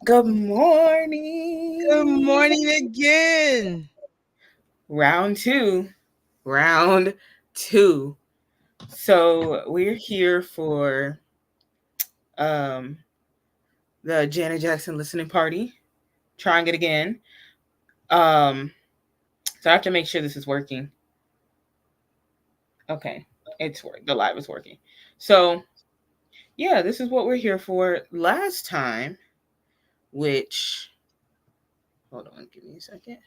Good Good morning. morning again. Round two. Round two. So we're here for um the Janet Jackson listening party. Trying it again. Um so I have to make sure this is working. Okay. The live is working. So yeah, this is what we're here for. Last time, which hold on, give me a second.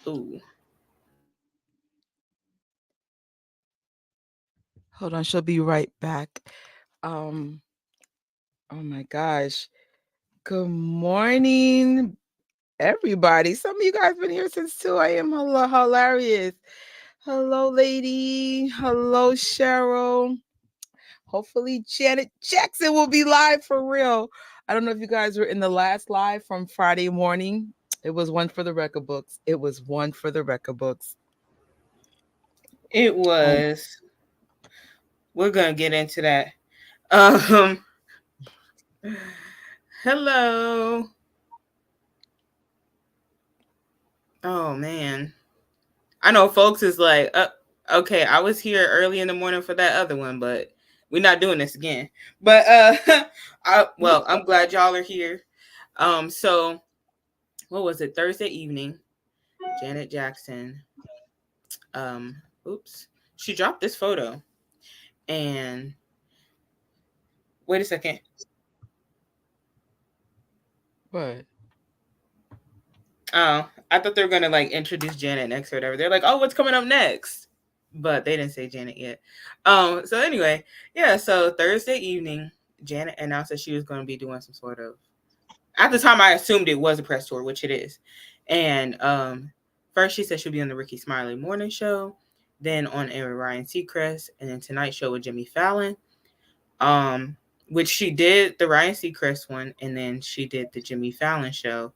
Ooh. Hold on, she'll be right back. Um, oh my gosh. Good morning, everybody. Some of you guys been here since 2 a.m. Hello, hilarious. Hello, lady. Hello, Cheryl. Hopefully, Janet Jackson will be live for real. I don't know if you guys were in the last live from Friday morning. It was one for the record books. It was one for the record books. It Oh, was we're gonna get into that. Um Hello. Oh man. I know folks is like, okay, I was here early in the morning for that other one, but we're not doing this again. But I'm glad y'all are here. So what was it? Thursday evening, Janet Jackson. Um, oops, she dropped this photo, and wait a second. what? Oh, I thought they were gonna like introduce Janet next or whatever. They're like, oh, what's coming up next? But they didn't say Janet yet. So anyway, yeah, so Thursday evening, Janet announced that she was gonna be doing some sort of at the time I assumed it was a press tour, which it is. And first she said she'll be on the Ricky Smiley morning show, then on air with Ryan Seacrest, and then Tonight Show with Jimmy Fallon. Um, which she did the Ryan Seacrest one, and then she did the Jimmy Fallon show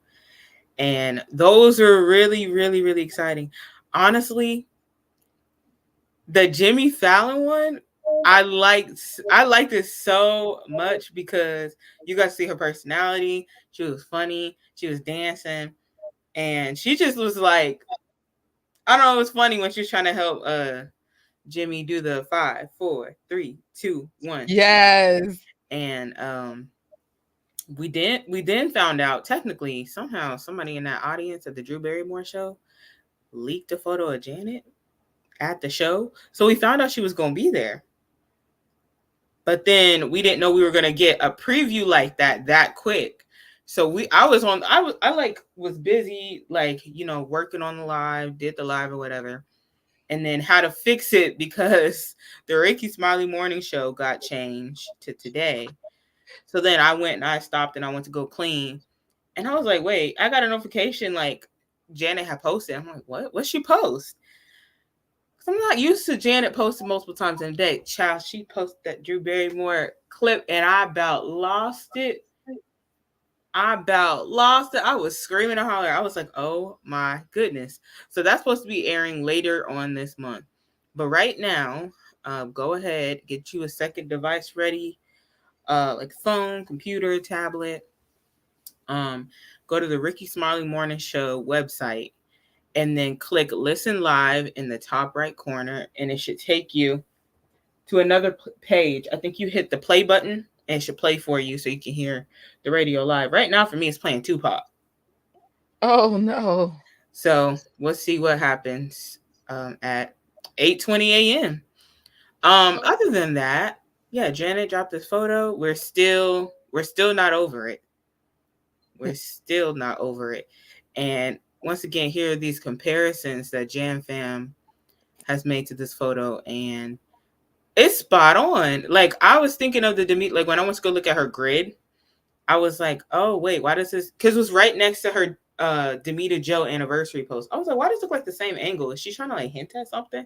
and those are really, really, really exciting. Honestly, the Jimmy Fallon one, I liked it so much because you got to see her personality. She was funny. She was dancing, and she just was like, I don't know. It was funny when she was trying to help Jimmy do the 5, 4, 3, 2, 1, Yes. and we then found out technically somehow somebody in that audience at the Drew Barrymore show leaked a photo of Janet at the show. So we found out she was going to be there. But then we didn't know we were going to get a preview like that quick. So I was busy like, working on the live, did the live or whatever. And then how to fix it because the Ricky Smiley morning show got changed to today. So then I went and I stopped and I went to go clean. And I was like, wait, I got a notification like Janet had posted. I'm like, what? What'd she post? I'm not used to Janet posting multiple times in a day. Child, she posted that Drew Barrymore clip and I about lost it. I was screaming and hollering. I was like, oh my goodness. So that's supposed to be airing later on this month. But right now, go ahead, get you a second device ready, like phone, computer, tablet. Um, Go to the Ricky Smiley Morning Show website and then click listen live in the top right corner and it should take you to another page. I think you hit the play button and it should play for you so you can hear the radio live. Right now for me it's playing Tupac. Oh no. So we'll see what happens at 8:20 a.m. Other than that, yeah, Janet dropped this photo. We're still not over it. We're still not over it. And once again, here are these comparisons that Jan Fam has made to this photo, and it's spot on. Like I was thinking of the Demi, like when I went to go look at her grid, I was like, oh wait, why does this? Because it was right next to her Demita Joe anniversary post. I was like, why does it look like the same angle? Is she trying to like hint at something?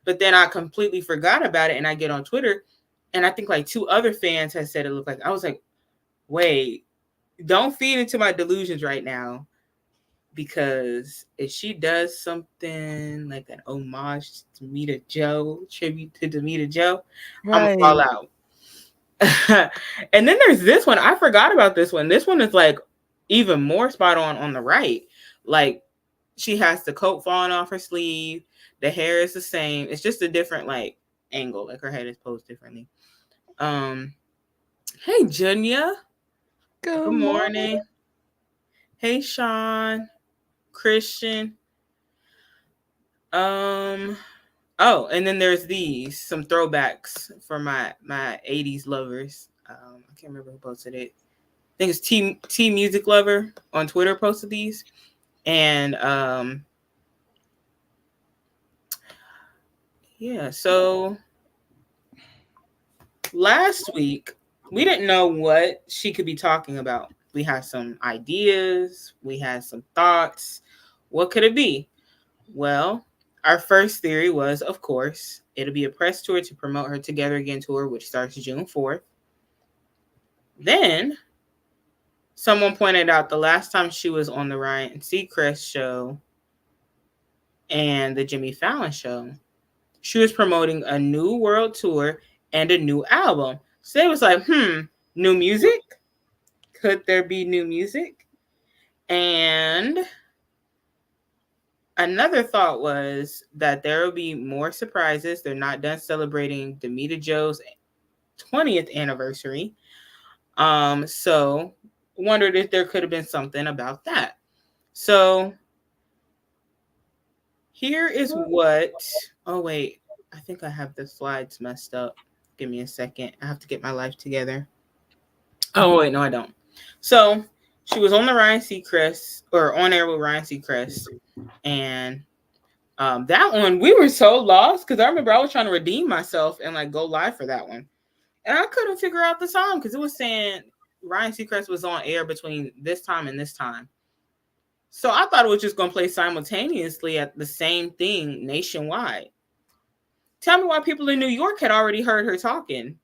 But then I completely forgot about it, and I get on Twitter, and I think like two other fans had said it looked like. I was like, wait, don't feed into my delusions right now because if she does something like an homage to Demita Joe, tribute to Demita Joe, I'm gonna fall Right. out. And then there's this one. I forgot about this one. This one is like even more spot on the right. Like she has the coat falling off her sleeve. The hair is the same. It's just a different like angle. Like her head is posed differently. Um, hey Junya. Good Good morning. morning. Hey Sean. Christian. Um oh, and then there's these some throwbacks for my 80s lovers. I can't remember who posted it. I think it's T Music Lover on Twitter posted these. And yeah, so last week we didn't know what she could be talking about. We had some ideas, we had some thoughts. What could it be? Well, our first theory was, of course, it'll be a press tour to promote her Together Again tour, which starts June 4th. Then someone pointed out the last time she was on the Ryan Seacrest show and the Jimmy Fallon show, she was promoting a new world tour and a new album. So they was like, new music? Could there be new music? And another thought was that there will be more surprises. They're not done celebrating Demita Joe's 20th anniversary. So wondered if there could have been something about that. So here is what. Oh wait, I think I have the slides messed up. Give me a second. I have to get my life together. Oh wait, no, I don't. So she was on the Ryan Seacrest or on air with Ryan Seacrest, and that one we were so lost because I remember I was trying to redeem myself and like go live for that one, and I couldn't figure out the song because it was saying Ryan Seacrest was on air between this time and this time. So I thought it was just going to play simultaneously at the same thing nationwide. Tell me why people in New York had already heard her talking.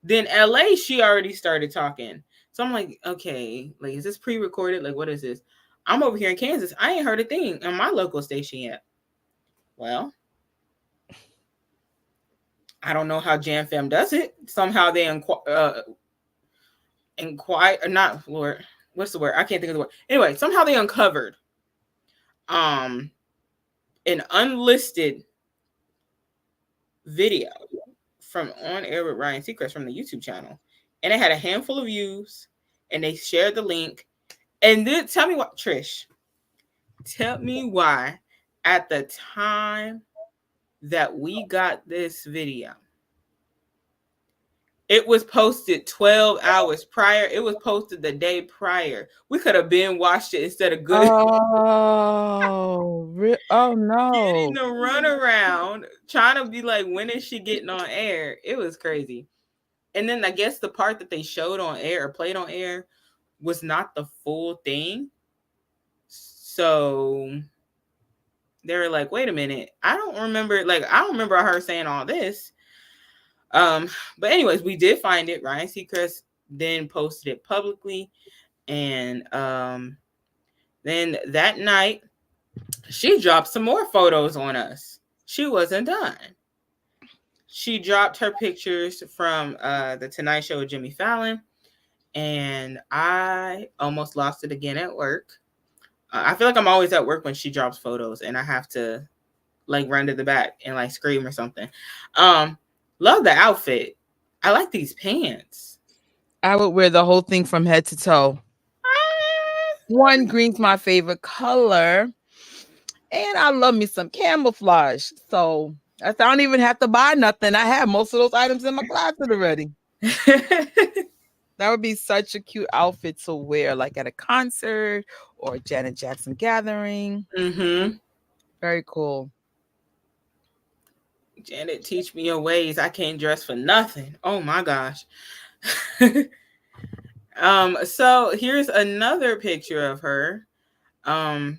Then LA, she already started talking. So I'm like, okay, like, is this pre-recorded? Like, what is this? I'm over here in Kansas. I ain't heard a thing on my local station yet. Well, I don't know how Jam Fam does it. Somehow they inquire, not Lord, what's the word? I can't think of the word. Anyway, somehow they uncovered um an unlisted video from On Air with Ryan Seacrest from the YouTube channel, and it had a handful of views, and they shared the link. And then tell me what, Trish, tell me why at the time that we got this video, it was posted 12 hours prior. It was posted the day prior. We could have been watched it instead of good Oh getting no. the runaround, trying to be like, when is she getting on air? It was crazy. And then I guess the part that they showed on air or played on air was not the full thing. So they were like, wait a minute, I don't remember her saying all this. Um, but anyways, we did find it. Ryan Seacrest then posted it publicly. And then that night, she dropped some more photos on us. She wasn't done. She dropped her pictures from the Tonight Show with Jimmy Fallon, and I almost lost it again at work. I feel like I'm always at work when she drops photos, and I have to like run to the back and like scream or something. Um, Love the outfit. I like these pants. I would wear the whole thing from head to toe. One, green's my favorite color. And I love me some camouflage. So I don't even have to buy nothing. I have most of those items in my closet already. That would be such a cute outfit to wear, like at a concert or a Janet Jackson gathering. Mm-hmm. Very cool. Janet, teach me your ways. I can't dress for nothing. Oh my gosh. So here's another picture of her. Um,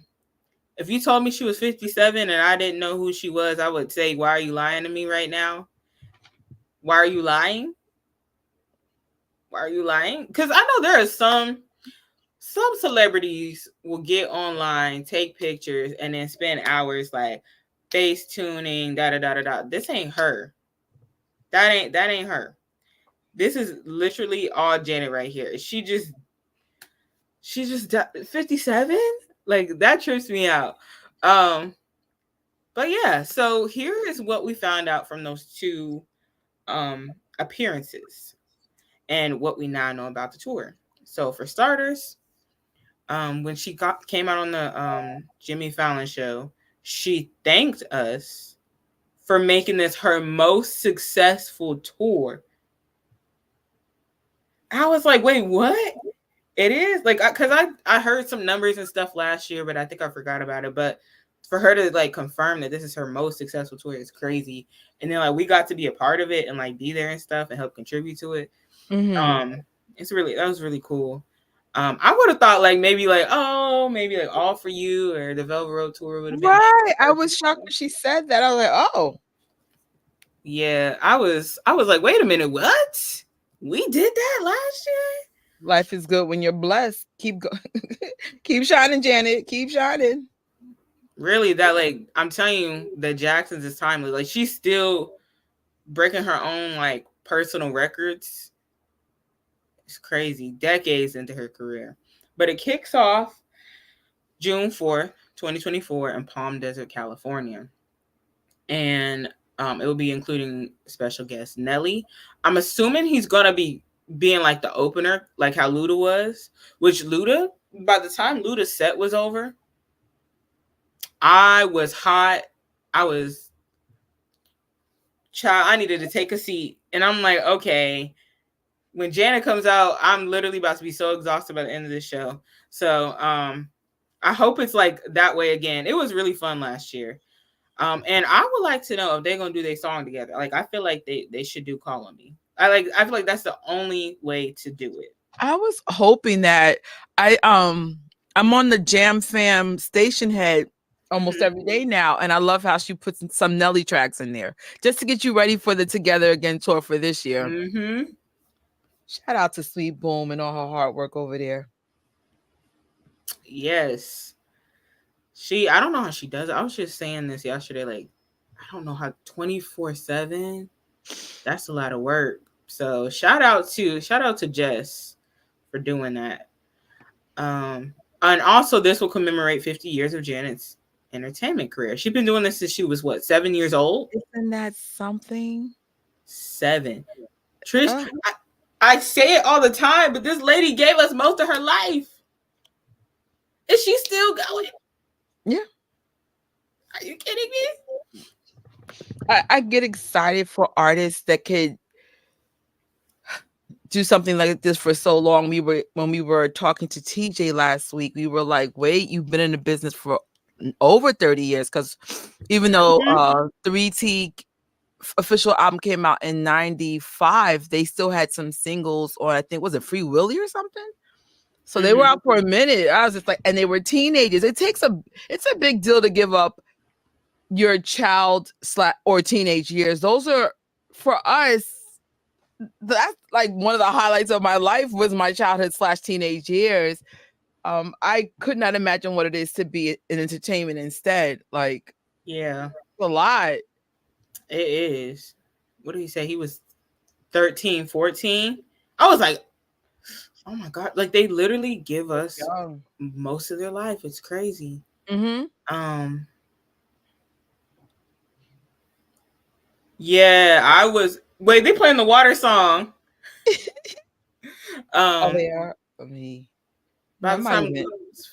if you told me she was 57 and I didn't know who she was, I would say, why are you lying to me right now? Why are you lying? Why are you lying? Because I know there are some celebrities will get online, take pictures, and then spend hours like face tuning, da da da da da. This ain't her. That ain't her. This is literally all Janet right here. She just 57. Like that trips me out. Um, but yeah. So here is what we found out from those two appearances and what we now know about the tour. So for starters, when she came out on the Jimmy Fallon show, she thanked us for making this her most successful tour. I was like, wait, what? It is like because I heard some numbers and stuff last year, but I think I forgot about it. But for her to like confirm that this is her most successful tour is crazy. And then like we got to be a part of it and like be there and stuff and help contribute to it. Mm-hmm. Um, that was really cool. I would have thought like maybe like oh maybe like All for You or the Velvet Road tour would have been like Right. I was shocked when she said that. I was like, oh, yeah. I was like wait a minute what we did that last year. life is good when you're blessed. Keep going. Keep shining, Janet. Keep shining. Really that like I'm telling you the Jacksons is timeless. Like she's still breaking her own like personal records. It's crazy. Decades into her career. But it kicks off June 4th, 2024 in Palm Desert, California. And it will be including special guest Nelly. I'm assuming he's gonna be being like the opener, like how Luda was. Which Luda, by the time Luda's set was over, I was hot. I was child. I needed to take a seat, and I'm like, okay. When Janet comes out, I'm literally about to be so exhausted by the end of this show. So I hope it's like that way again. It was really fun last year. And I would like to know if they're gonna do their song together. Like I feel like they should do Call on Me. I feel like that's the only way to do it. I was hoping that I'm on the Jam Fam Stationhead almost every day now, and I love how she puts some Nelly tracks in there just to get you ready for the Together Again tour for this year. Mm-hmm. Shout out to Sweet Boom and all her hard work over there. Yes. I don't know how she does it. I was just saying this yesterday, like, I don't know how 24/7. That's a lot of work. So shout out to Jess for doing that. And also this will commemorate 50 years of Janet's entertainment career. She's been doing this since she was what, 7 years old? Isn't that something? 7. Trish, Uh, I say it all the time, but this lady gave us most of her life. Is she still going? yeah. Are you kidding me? I get excited for artists that could do something like this for so long. When we were talking to TJ last week, we were like, wait, you've been in the business for over 30 years. Because even though 3T official album came out in 95, they still had some singles on, I think, was it Free Willy or something? So they were out for a minute. I was just like, and they were teenagers. It's a big deal to give up your child or teenage years. Those are, for us, that's like one of the highlights of my life was my childhood / teenage years. I could not imagine what it is to be in entertainment instead. Like, Yeah, a lot. it is. What did he say? He was 13, 14. I was like, oh my God. Like they literally give us most of their life. It's crazy. Mm-hmm. Yeah, I was wait, they playing the water song. Oh, they are. Let me. By the time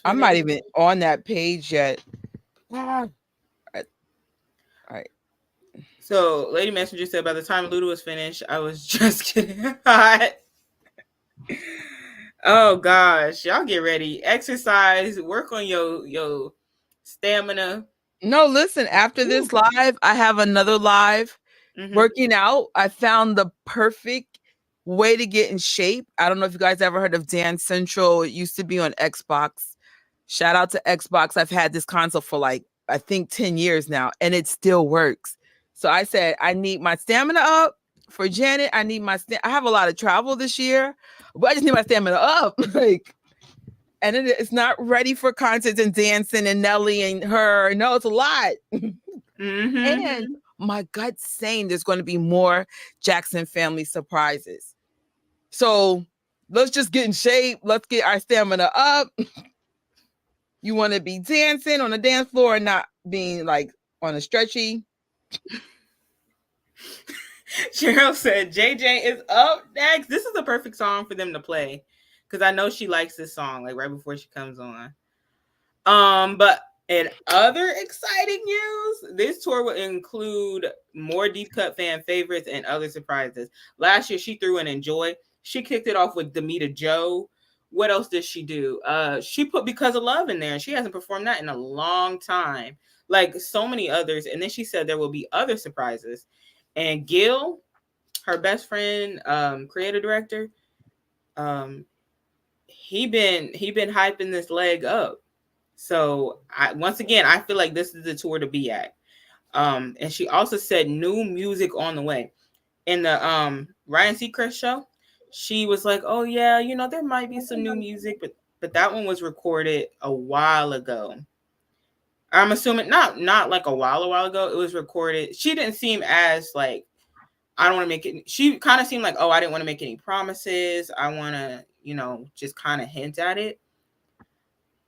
I'm not even on that page yet. All right. So, Lady Messenger said by the time Luda was finished, I was just getting hot. Oh gosh, y'all get ready. Exercise, work on your stamina. No, listen, after this live, I have another live Mm-hmm. working out. I found the perfect way to get in shape. I don't know if you guys ever heard of Dance Central. It used to be on Xbox. Shout out to Xbox. I've had this console for like, I think 10 years now, and it still works. So I said, I need my stamina up for Janet. I need I have a lot of travel this year, but I just need my stamina up. Like, and it's not ready for concerts and dancing and Nelly and her. No, it's a lot. Mm-hmm. And my gut's saying there's going to be more Jackson family surprises. So let's just get in shape. Let's get our stamina up. You want to be dancing on the dance floor and not being like on a stretchy. Cheryl said JJ is up next. This is a perfect song for them to play because I know she likes this song like right before she comes on. But in other exciting news, this tour will include more deep cut fan favorites and other surprises. Last year, she threw in Enjoy. She kicked it off with Demita Joe. What else did she do? She put Because of Love in there. She hasn't performed that in a long time, like so many others. And then she said there will be other surprises. And Gil, her best friend, creative director, um, he been hyping this leg up. So once again, I feel like this is the tour to be at. And she also said new music on the way. In the Ryan Seacrest show, she was like, "Oh yeah, there might be some new music, but that one was recorded a while ago. I'm assuming not like a while ago. It was recorded. She didn't seem as like I don't want to make it. She kind of seemed like, oh, I didn't want to make any promises. I want to, just kind of hint at it.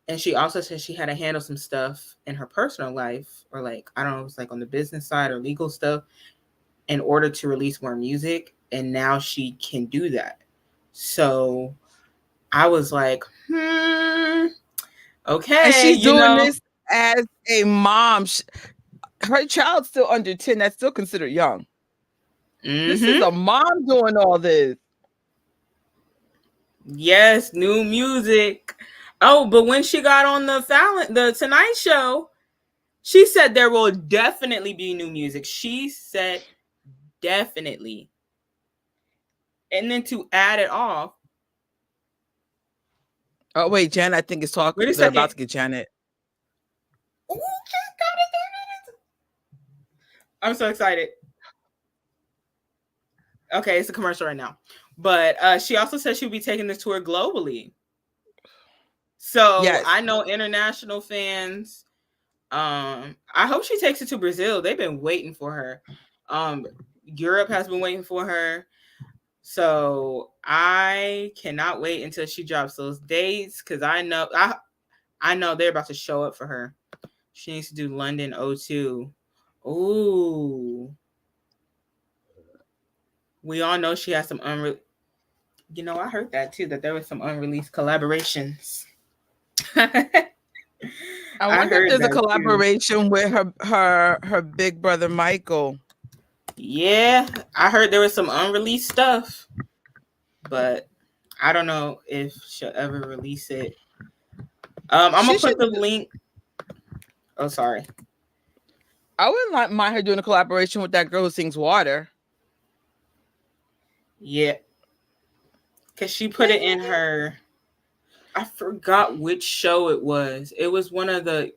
And she also said she had to handle some stuff in her personal life, or like, I don't know, it was like on the business side or legal stuff in order to release more music. And now she can do that. So I was like, And okay, she's doing this as a mom. Her child's still under 10. That's still considered young. This is a mom doing all this. Yes, new music. Oh, but when she got on the Tonight Show, she said there will definitely be new music. She said definitely. And then to add it off. Oh, wait, Janet, I think it's talking. Wait a They're about second. to get Janet. Ooh, just got it 3 minutes. I'm so excited. Okay, it's a commercial right now. But she also said she'll be taking this tour globally. So Yes. I know international fans. I hope she takes it to Brazil. They've been waiting for her. Europe has been waiting for her. So I cannot wait until she drops those dates because I know they're about to show up for her. She needs to do London 02. Ooh. We all know she has some I heard that too, that there was some unreleased collaborations. I I wonder if heard there's a that too. collaboration with her big brother Michael. Yeah, I heard there was some unreleased stuff, but I don't know if she'll ever release it. I'm She gonna should. put the link. Oh, sorry. I wouldn't mind her doing a collaboration with that girl who sings Water. Yeah, because she put it in her. I forgot which show it was. It was one of the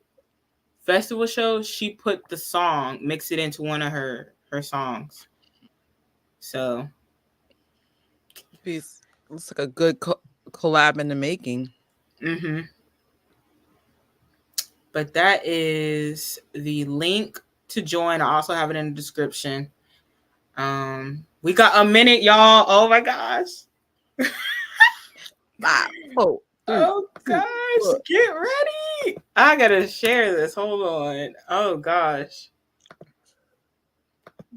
festival shows. She put the song, mixed it into one of her songs. So Piece looks like a good collab in the making. But that is the link to join. I also have it in the description. We got a minute, y'all. Oh my gosh. 5, 4, 3, Oh 2, gosh, 1. get ready. I gotta share this. Hold on. Oh gosh.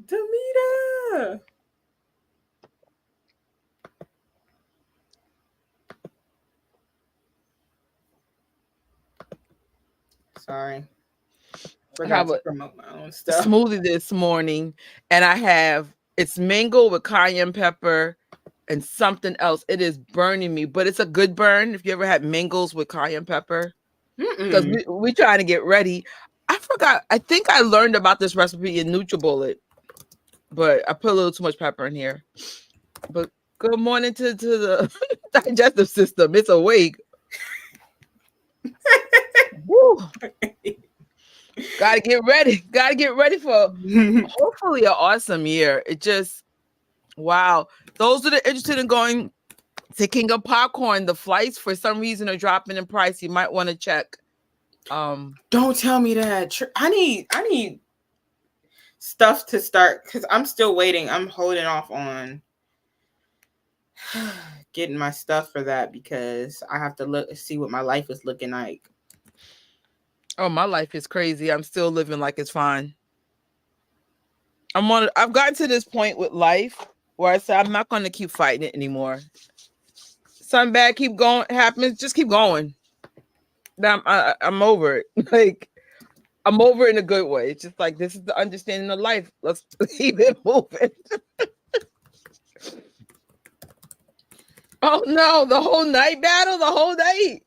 Demita. Sorry. I Forgot have to a promote my own stuff. smoothie this morning, and I have it's mango with cayenne pepper and something else. It is burning me, but it's a good burn. If you ever had mangoes with cayenne pepper, because we trying to get ready. I forgot. I think I learned about this recipe in NutriBullet, but I put a little too much pepper in here. But good morning to the digestive system. It's awake. Woo. Gotta get ready. Gotta get ready for hopefully an awesome year. It just wow. Those that are interested in going to King of Popcorn, the flights for some reason are dropping in price. You might want to check. Don't tell me that. I need stuff to start because I'm still waiting. I'm holding off on getting my stuff for that because I have to see what my life is looking like. Oh, my life is crazy. I'm still living like it's fine. I've gotten to this point with life where I say I'm not going to keep fighting it anymore. Something bad keep going happens, just keep going. I'm over it. Like, I'm over it in a good way. It's just like, this is the understanding of life. Let's keep it moving. Oh no, the whole night battle, the whole night.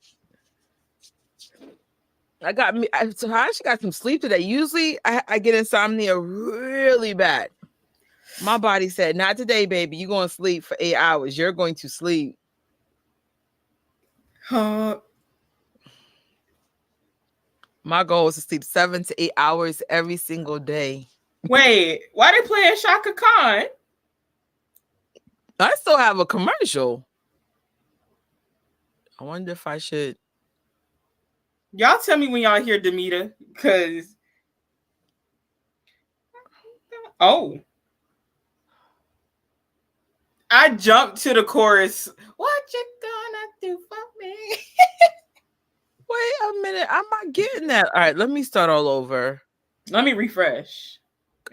So I actually got some sleep today. Usually I get insomnia really bad. My body said, not today, baby. You're going to sleep for 8 hours. You're going to sleep. My goal is to sleep 7 to 8 hours every single day. Wait, why they playing Shaka Khan? I still have a commercial. I wonder if I should. Y'all tell me when y'all hear Demeter, because oh, I jumped to the chorus. What you gonna do for me? Wait a minute. I'm not getting that. All right, let me start all over. Let me refresh.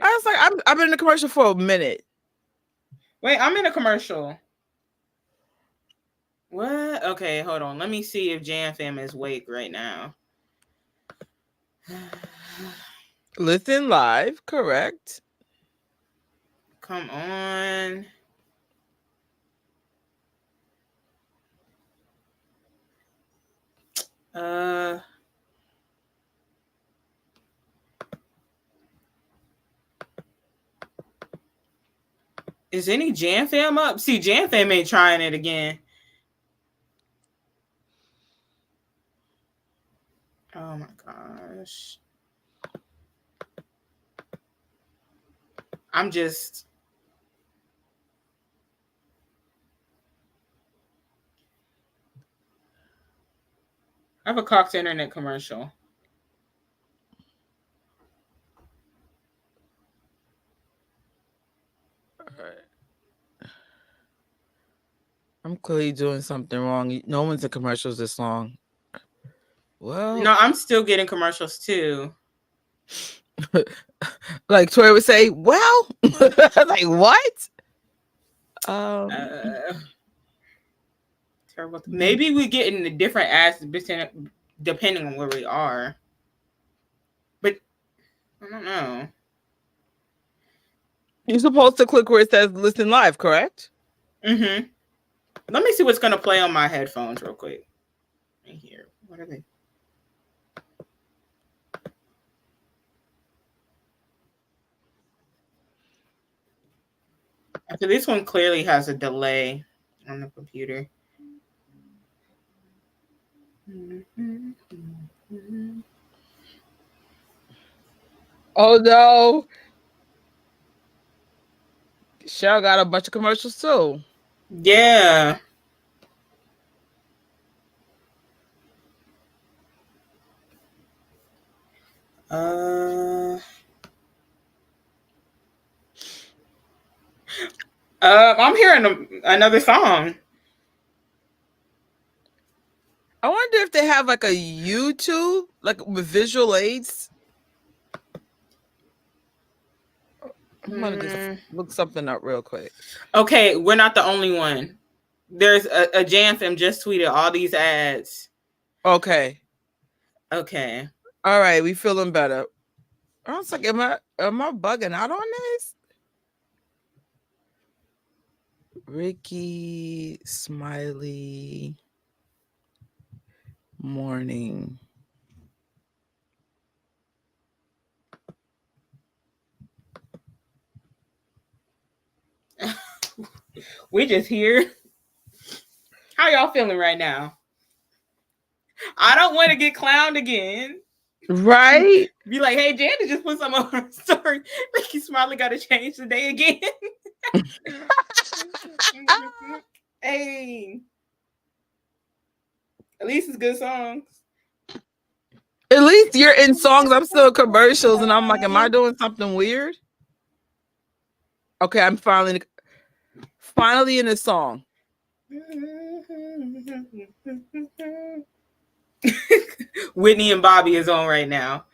I was like, I've been in the commercial for a minute. Wait, I'm in a commercial. What? Okay, hold on. Let me see if Jan Fam is awake right now. Listen live, correct. Come on. Is any Jan Fam up? See, Jan Fam ain't trying it again. Oh my gosh. I'm just. I have a Cox Internet commercial. I'm clearly doing something wrong. No one's in commercials this long. Well, No, I'm still getting commercials too. like Tori would say, well, like what? Terrible. Maybe we get in the different ads depending on where we are. But I don't know. You're supposed to click where it says listen live, correct? Mm-hmm. Let me see what's gonna play on my headphones real quick. Right here. What are they? So this one clearly has a delay on the computer. Oh no. Shell got a bunch of commercials too. Yeah. I'm hearing another song. I wonder if they have like a YouTube, like with visual aids. I'm gonna just look something up real quick. Okay, we're not the only one. There's a Jan Fam just tweeted all these ads. Okay. Okay. All right, we feeling better. I was like, am I bugging out on this? Ricky Smiley morning. We just here. How y'all feeling right now? I don't want to get clowned again. Right? Be like, hey, Janet just put some on her story. Ricky Smiley got to change the day again. Hey. At least it's good songs. At least you're in songs. I'm still in commercials, and I'm like, am I doing something weird? Okay, I'm finally in a song. Whitney and Bobby is on right now.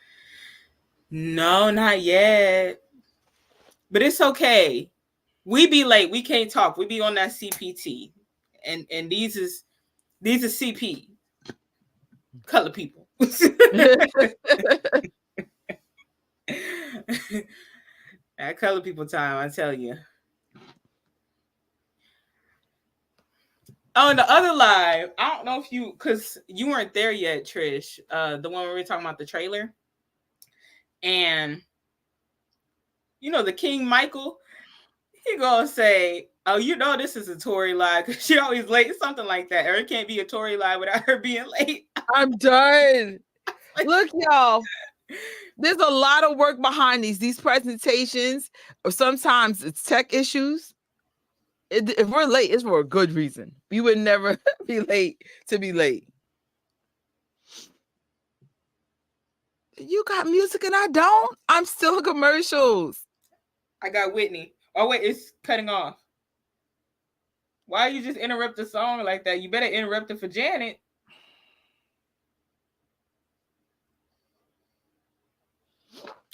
No, not yet. But it's okay. We be late. We can't talk. We be on that CPT. And these are CP. Color people. That color people time, I tell you. Oh, and the other live, I don't know if you, because you weren't there yet, Trish. The one where we were talking about the trailer. And, you know, the King Michael, he gonna say, oh, you know this is a Tory lie, because she always late, something like that. Or it can't be a Tory lie without her being late. I'm done. Look, y'all. There's a lot of work behind these presentations, or sometimes it's tech issues. If we're late, it's for a good reason. We would never be late to be late. You got music and I don't? I'm still commercials. I got Whitney. Oh, wait, it's cutting off. Why you just interrupt the song like that? You better interrupt it for Janet.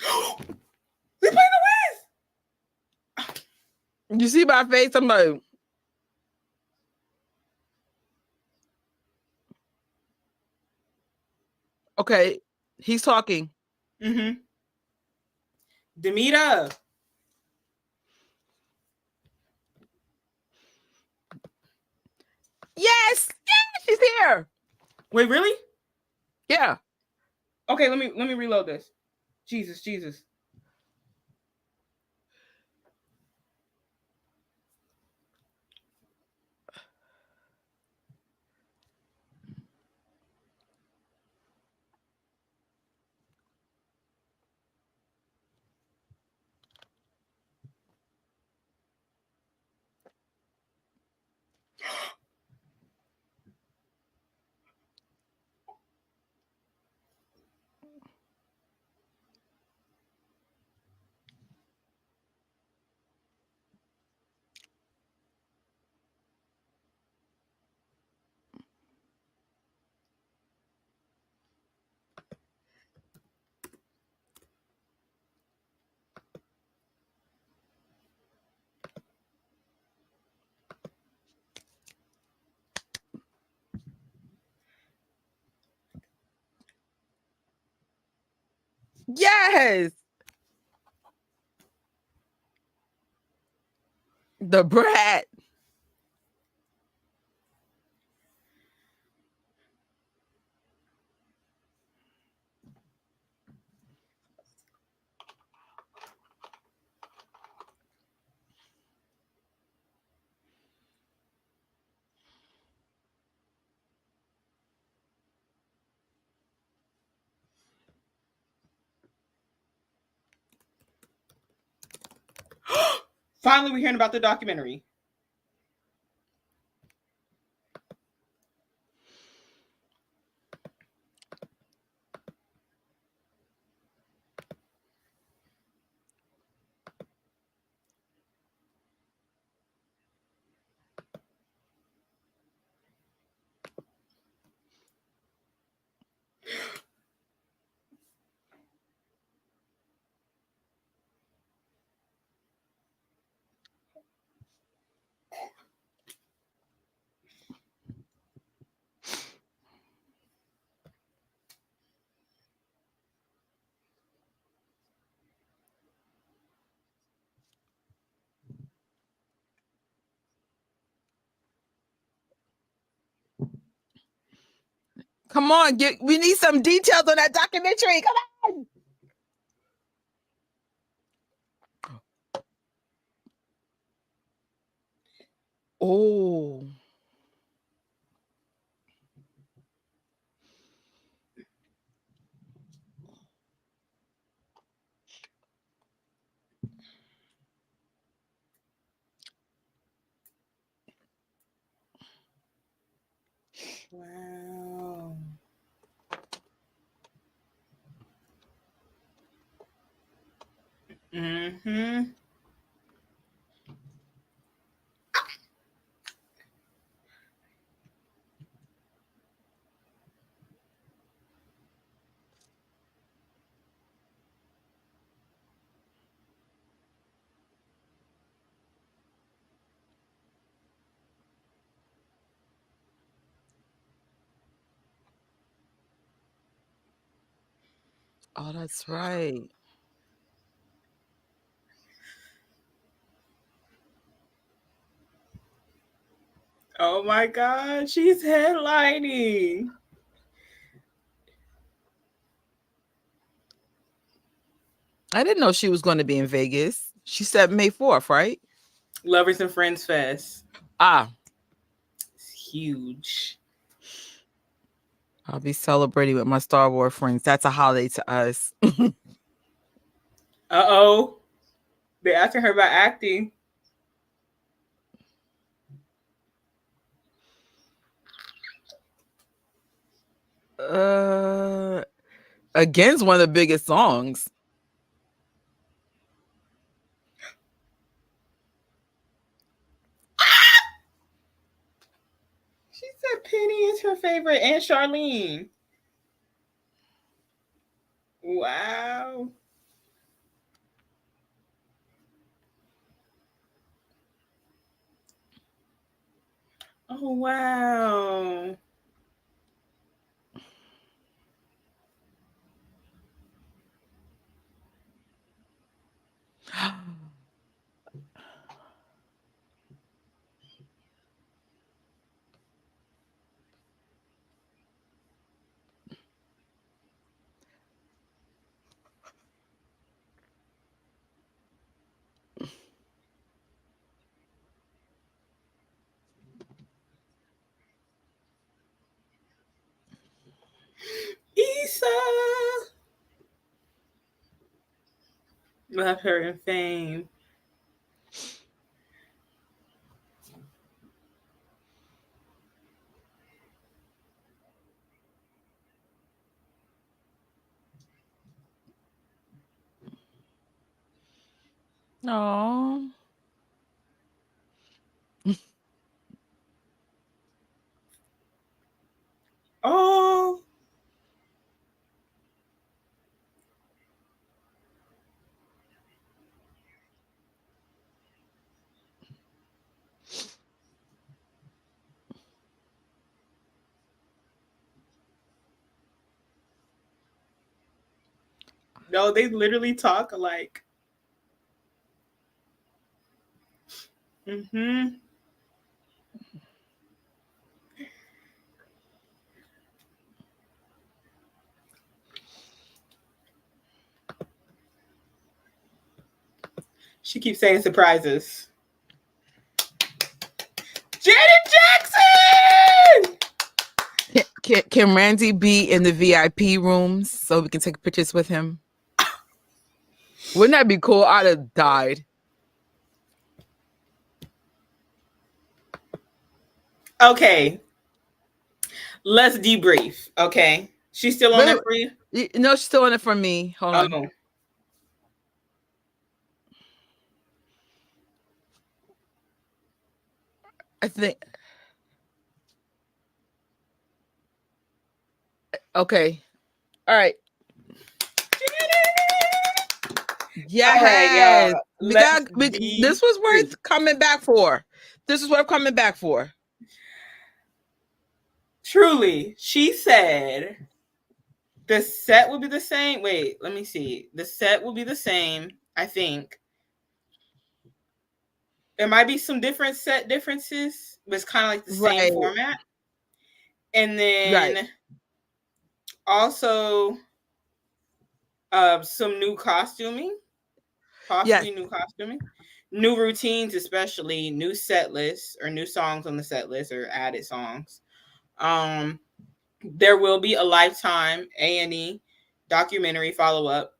We playing the Wiz. You see my face? I'm like, okay, he's talking. Mm-hmm. Demita. Yes, she's here. Wait, really? Yeah. Okay, let me reload this. Jesus. Yes. The brat. Finally, we're hearing about the documentary. Come on, we need some details on that documentary. Come on. Oh. Wow. Mm-hmm. Oh, that's right. Oh my God, she's headlining. I didn't know she was going to be in Vegas. She said May 4th, right? Lovers and Friends Fest. Ah, It's huge. I'll be celebrating with my Star Wars friends. That's a holiday to us. Uh-oh. They're asking her about acting. uh, Again's one of the biggest songs. She said Penny is her favorite and Charlene. Wow. Oh wow. Issa. Love her in Fame. No. Oh. No, they literally talk alike. Mm-hmm. She keeps saying surprises. Janet Jackson! Can Randy be in the VIP rooms so we can take pictures with him? Wouldn't that be cool? I'd have died. Okay, let's debrief. Okay. She's still on Wait, there for you? no, she's still in it for me. Hold on. Oh. I think. Okay. All right. All right, y'all. Yes. Let's This was debrief. worth coming back for. This is worth coming back for. Truly, she said the set will be the same. Wait, let me see. The set will be the same, I think. There might be some different set differences, but it's kind of like the same Right. format. And Right. then also some new costuming, Yes. possibly new costuming, new routines, especially new set lists or new songs on the set list or added songs. Um, there will be a Lifetime A&E documentary follow up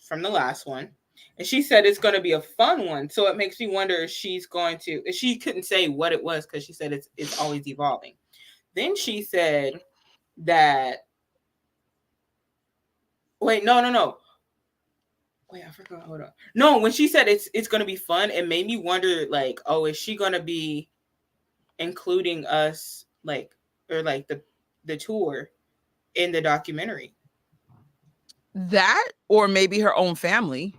from the last one. And she said it's going to be a fun one. So it makes me wonder if she's going to, if she couldn't say what it was because she said it's always evolving. Then she said that, wait, no. Wait, I forgot. Hold on. No, when she said it's going to be fun, it made me wonder like, oh, is she going to be including us like, or like the tour in the documentary? That or maybe her own family.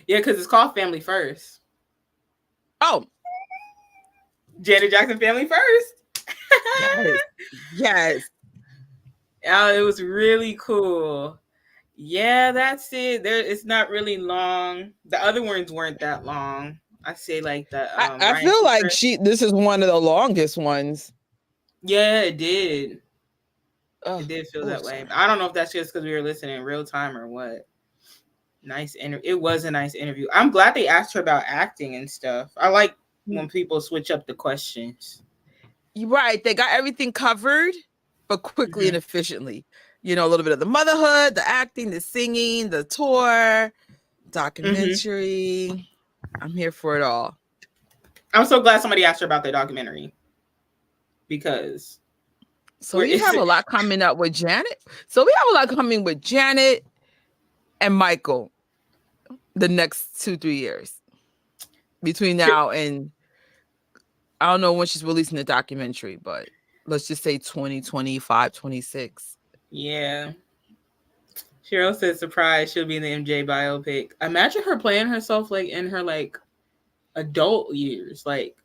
Yeah, because it's called Family First. Oh, Janet Jackson Family First. yes. Yes. Oh, it was really cool. Yeah, that's it. There, it's not really long. The other ones weren't that long. I say like the I Ryan feel like Seacrest. this is one of the longest ones. Yeah, it did. It Oh, did feel oh, that way. sorry. I don't know if that's just because we were listening in real time or what. Nice interview. It was a nice interview. I'm glad they asked her about acting and stuff. I like when people switch up the questions. You're right. They got everything covered, but quickly and Hmm. efficiently. You know, a little bit of the motherhood, the acting, the singing, the tour, Hmm. documentary. I'm here for it all. I'm so glad somebody asked her about the documentary because So where we is have a it? lot coming up with Janet. So we have a lot coming with Janet and Michael the next 2-3 years between now and I don't know when she's releasing the documentary, but let's just say 2025, 26. Yeah. Cheryl said surprise she'll be in the MJ biopic. Imagine her playing herself like in her like adult years, like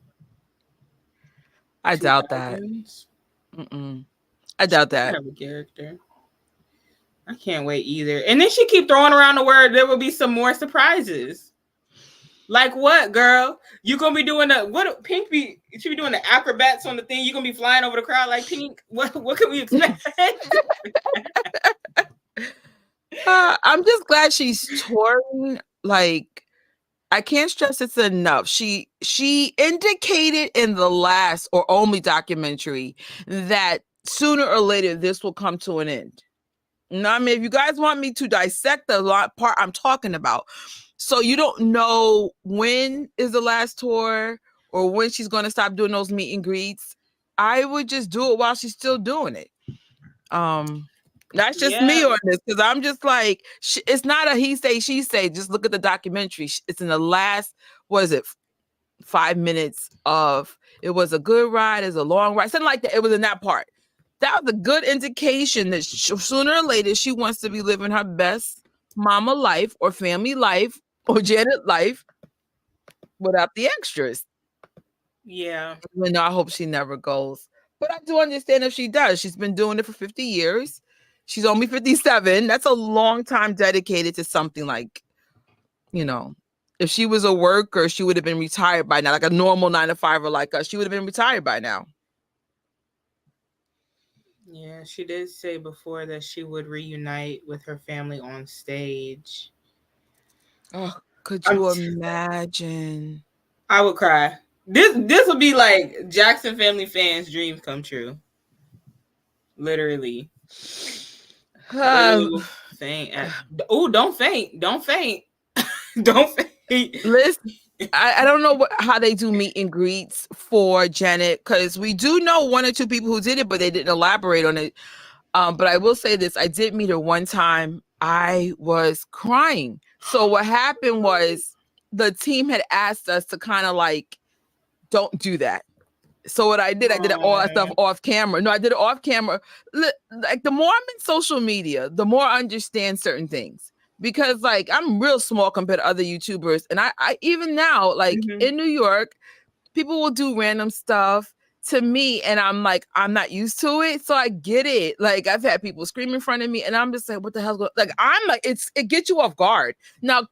I doubt that. 2000s. Mm-mm. I doubt that. Have a character. I can't wait either. And then she keep throwing around the word there will be some more surprises. Like what, girl? You gonna be doing the what? Pink be she be doing the acrobats on the thing. You gonna be flying over the crowd like Pink? What can we expect? I'm just glad she's touring. Like, I can't stress this enough. She indicated in the last or only documentary that sooner or later this will come to an end. Now, I mean, if you guys want me to dissect the part I'm talking about, so you don't know when is the last tour or when she's going to stop doing those meet and greets, I would just do it while she's still doing it. Um, that's just me Yeah, on this because I'm just like, it's not a he say she say. Just look at the documentary. It's in the last, what is it, 5 minutes of it was a good ride, it's a long ride, something like that. It was in that part. That was a good indication that sooner or later she wants to be living her best mama life or family life or Janet life without the extras. yeah, Even though I hope she never goes. But I do understand if she does. She's been doing it for 50 years. She's only 57. That's a long time dedicated to something like, you know, if she was a worker, she would have been retired by now, like a normal 9 to 5 like us. She would have been retired by now. yeah. She did say before that she would reunite with her family on stage. Oh, could I'm you t- imagine? I would cry. This would be like Jackson family fans' dreams come true. Literally, her Uh, little faint. Oh, don't faint! Don't faint! Don't faint! listen, I don't know how they do meet and greets for Janet because we do know one or two people who did it, but they didn't elaborate on it. But I will say this: I did meet her one time. I was crying. So what happened was the team had asked us to kind of like don't do that. So what I did all that stuff Oh, off camera. No, I did it off camera. Like the more I'm in social media, the more I understand certain things. Because like I'm real small compared to other YouTubers. And I even now, like mm-hmm. in New York, people will do random stuff to me and I'm like, I'm not used to it. So I get it. Like I've had people scream in front of me and I'm just like, what the hell's going like I'm like, it gets you off guard. Now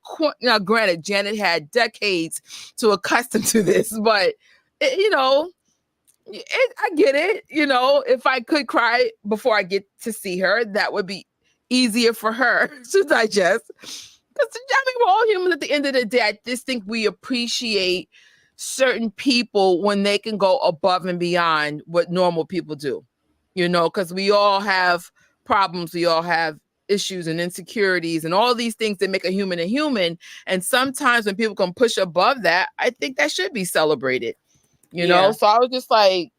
granted, Janet had decades to accustom to this, but you know, I get it. You know, if I could cry before I get to see her, that would be easier for her to digest. Because I mean, we're all human at the end of the day. I just think we appreciate certain people when they can go above and beyond what normal people do. You know, because we all have problems, we all have issues and insecurities and all these things that make a human a human. And sometimes when people can push above that, I think that should be celebrated. You know, Yeah, so I was just like,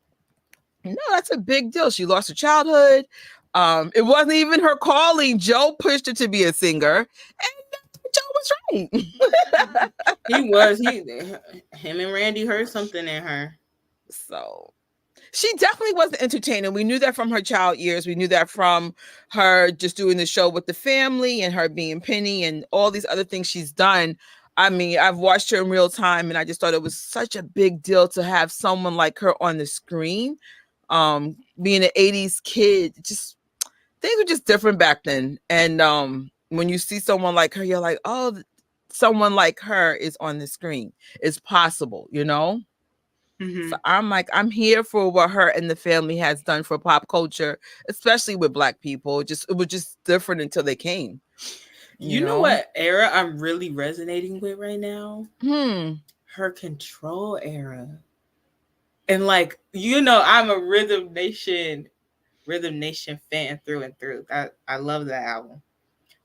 no, that's a big deal. She lost her childhood. It wasn't even her calling. Joe pushed her to be a singer, and Joe was right. he was. Him and Randy heard something in her. So she definitely wasn't entertaining. We knew that from her child years. We knew that from her just doing the show with the family and her being Penny and all these other things she's done. I mean, I've watched her in real time and I just thought it was such a big deal to have someone like her on the screen. Being an 80s kid, just things were just different back then. And when you see someone like her, you're like, oh, someone like her is on the screen. It's possible, you know? Mm-hmm. So I'm like, I'm here for what her and the family has done for pop culture, especially with Black people. Just it was just different until they came, you You know know? what era I'm really resonating with right now? Hmm. Her Control era. And like, I'm a Rhythm Nation fan through and through. I love that album.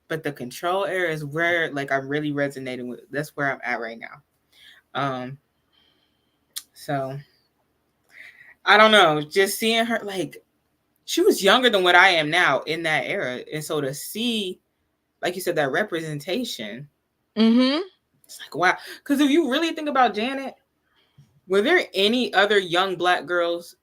But the Control era is where like I'm really resonating with. That's where I'm at right now. So I don't know. Just seeing her, like, she was younger than what I am now in that era, and so to see, like you said, that representation, Mm-hmm. it's like wow. Because if you really think about Janet, were there any other young Black girls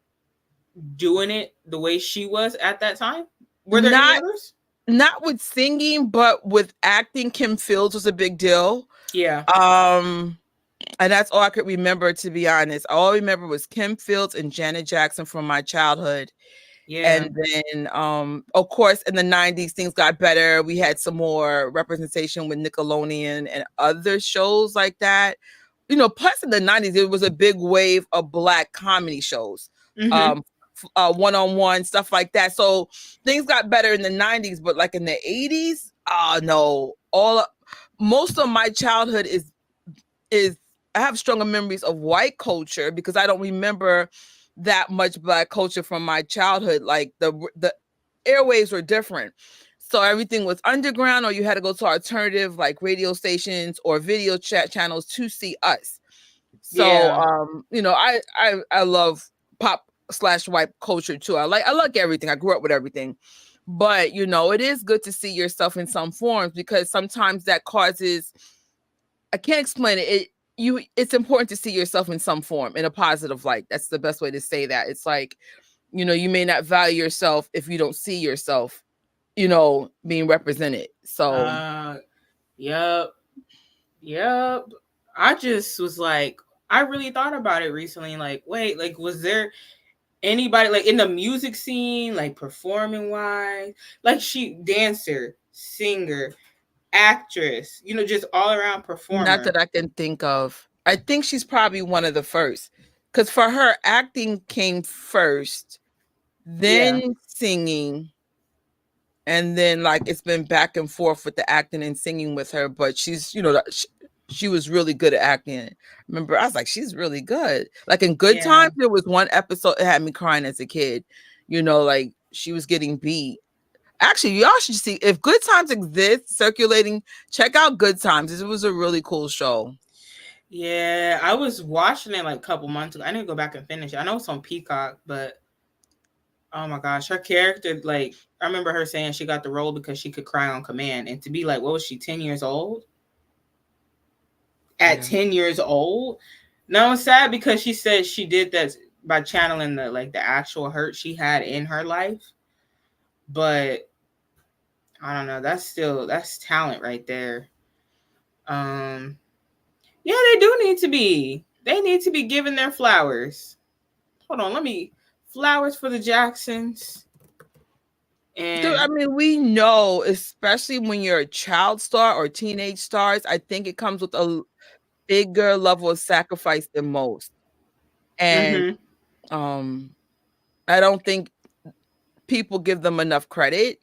doing it the way she was at that time? Were there any Not others? not with singing, but with acting. Kim Fields was a big deal. Yeah, Um, and that's all I could remember, to be honest. All I remember was Kim Fields and Janet Jackson from my childhood. yeah, And then of course in the 90s things got better. We had some more representation with Nickelodeon and other shows like that. Plus in the 90s there was a big wave of Black comedy shows, mm-hmm. um one-on-one stuff like that. So things got better in the 90s, but like in the 80s, no, all most of my childhood is I have stronger memories of white culture because I don't remember that much Black culture from my childhood. Like the airwaves were different. So everything was underground, or you had to go to alternative like radio stations or video chat channels to see us. So Yeah, I love pop slash white culture too. I like everything. I grew up with everything. But it is good to see yourself in some forms, because sometimes that causes, I can't explain it. It's important to see yourself in some form, in a positive light. That's the best way to say that. It's like, you may not value yourself if you don't see yourself, being represented. So uh, yep, yep. I just was like, I really thought about it recently. Like, wait, like, was there anybody like in the music scene, like performing wise, like she dancer, singer, actress, just all around not performer. that I can think of. I think she's probably one of the first. Because for her, acting came first, Yeah. then singing, and then like it's been back and forth with the acting and singing with her. But she's she was really good at acting. Remember, I was like, she's really good. Like in Good Yeah. Times, there was one episode that had me crying as a kid. Like she was getting beat. Actually, y'all should see, if Good Times exists circulating, check out Good Times. It was a really cool show. Yeah. I was watching it like a couple months ago. I need to go back and finish it. I know it's on Peacock, but oh my gosh, her character, like, I remember her saying she got the role because she could cry on command. And to be like, what was she, 10 years old? At Yeah. 10 years old? No, it's sad because she said she did that by channeling the actual hurt she had in her life. But I don't know. That's talent right there. Um, yeah, they do need to be. They need to be given their flowers. Hold on, let me flowers for the Jacksons. Dude, I And mean, we know, especially when you're a child star or teenage stars, I think it comes with a bigger level of sacrifice than most. And mm-hmm. um I don't think people give them enough credit.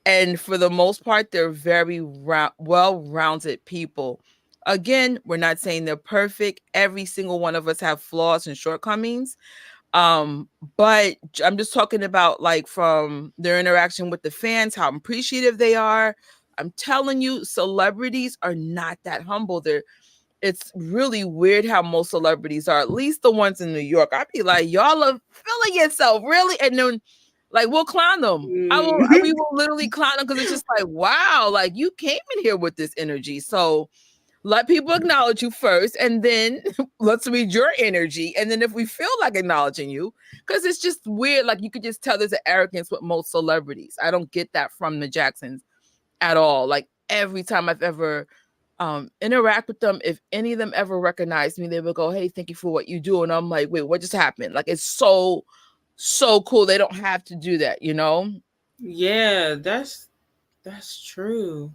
And for the most part, they're very well-rounded people. Again, we're not saying they're perfect. Every single one of us have flaws and shortcomings. But I'm just talking about like from their interaction with the fans, how appreciative they are. I'm telling you, celebrities are not that humble. It's really weird how most celebrities are, at least the ones in New York. I'd be like, y'all are feeling yourself, really? And then like we'll clown them. We Mm-hmm. will literally clown them because it's just like, wow, like you came in here with this energy. So let people acknowledge you first, and then let's read your energy. And then if we feel like acknowledging you, because it's just weird, like you could just tell there's an arrogance with most celebrities. I don't get that from the Jacksons at all. Like every time I've ever interact with them, if any of them ever recognize me, they would go, hey, thank you for what you do. And I'm like, wait, what just happened? Like it's so cool. They don't have to do that. Yeah, that's true.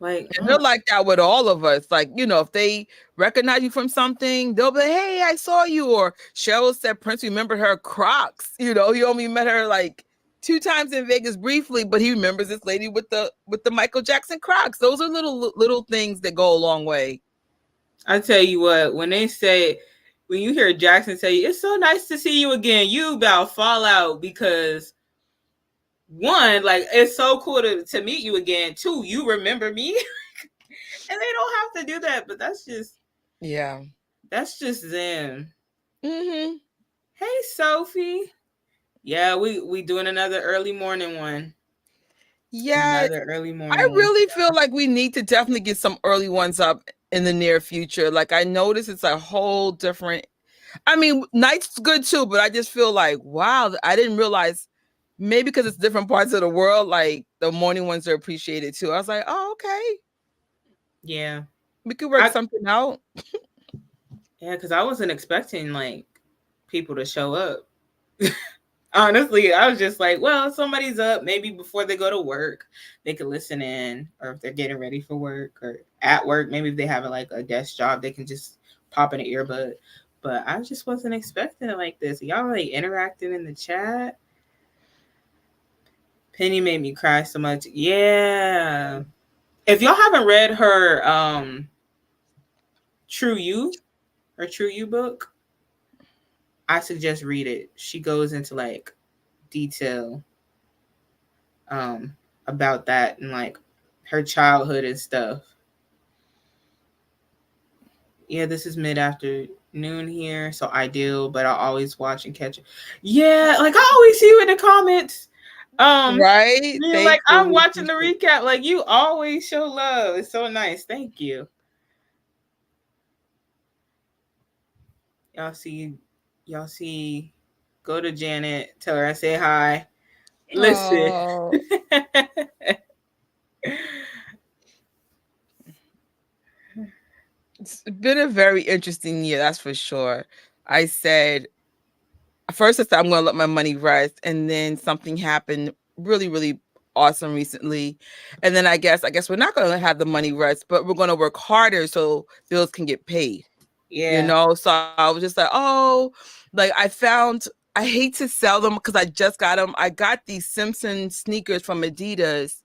Like, And they're like that with all of us. Like, if they recognize you from something, they'll be like, hey, I saw you. Or Cheryl said Prince remembered her Crocs. He only met her like 2 times in Vegas briefly, but he remembers this lady with the Michael Jackson Crocs. Those are little things that go a long way. I tell you what, when you hear Jackson say, "It's so nice to see you again," you about fall out because one, like it's so cool to meet you again. Two, you remember me, and they don't have to do that, but Yeah. that's just them. Mm-hmm. Hey, Sophie. Yeah, we doing another early morning one. Yeah. Another early I morning one. really feel like we need to definitely get some early ones up in the near future. Like I notice it's a whole different. I mean, night's good too, but I just feel like, wow, I didn't realize maybe because it's different parts of the world, like the morning ones are appreciated too. I was like, oh, okay. Yeah, We could work I something out. yeah, because I wasn't expecting like people to show up. Honestly, I was just like, well, somebody's up. Maybe before they go to work, they could listen in, or if they're getting ready for work or at work, maybe if they have like a desk job, they can just pop in an earbud. But I just wasn't expecting it like this. Y'all like interacting in the chat. Penny made me cry so much. Yeah. If y'all haven't read her True You, her True You book, I suggest read it. She goes into like detail um about that and like her childhood and stuff. Yeah, this is mid afternoon here, so ideal, but I'll always watch and catch it. Yeah, like I always see you in the comments. Right? Being like, Thank you. I'm We watching the appreciate recap. Like you always show love. It's so nice. Thank you. Y'all see y'all see go to Janet, tell her I say hi. Listen. Oh, it's been a very interesting year, that's for sure. I said first I said I'm gonna let my money rest, and then something happened really, really awesome recently. And then I guess we're not gonna have the money rest, but we're gonna work harder so bills can get paid. Yeah. So I was just like, oh, like I hate to sell them because I just got them. I got these Simpson sneakers from Adidas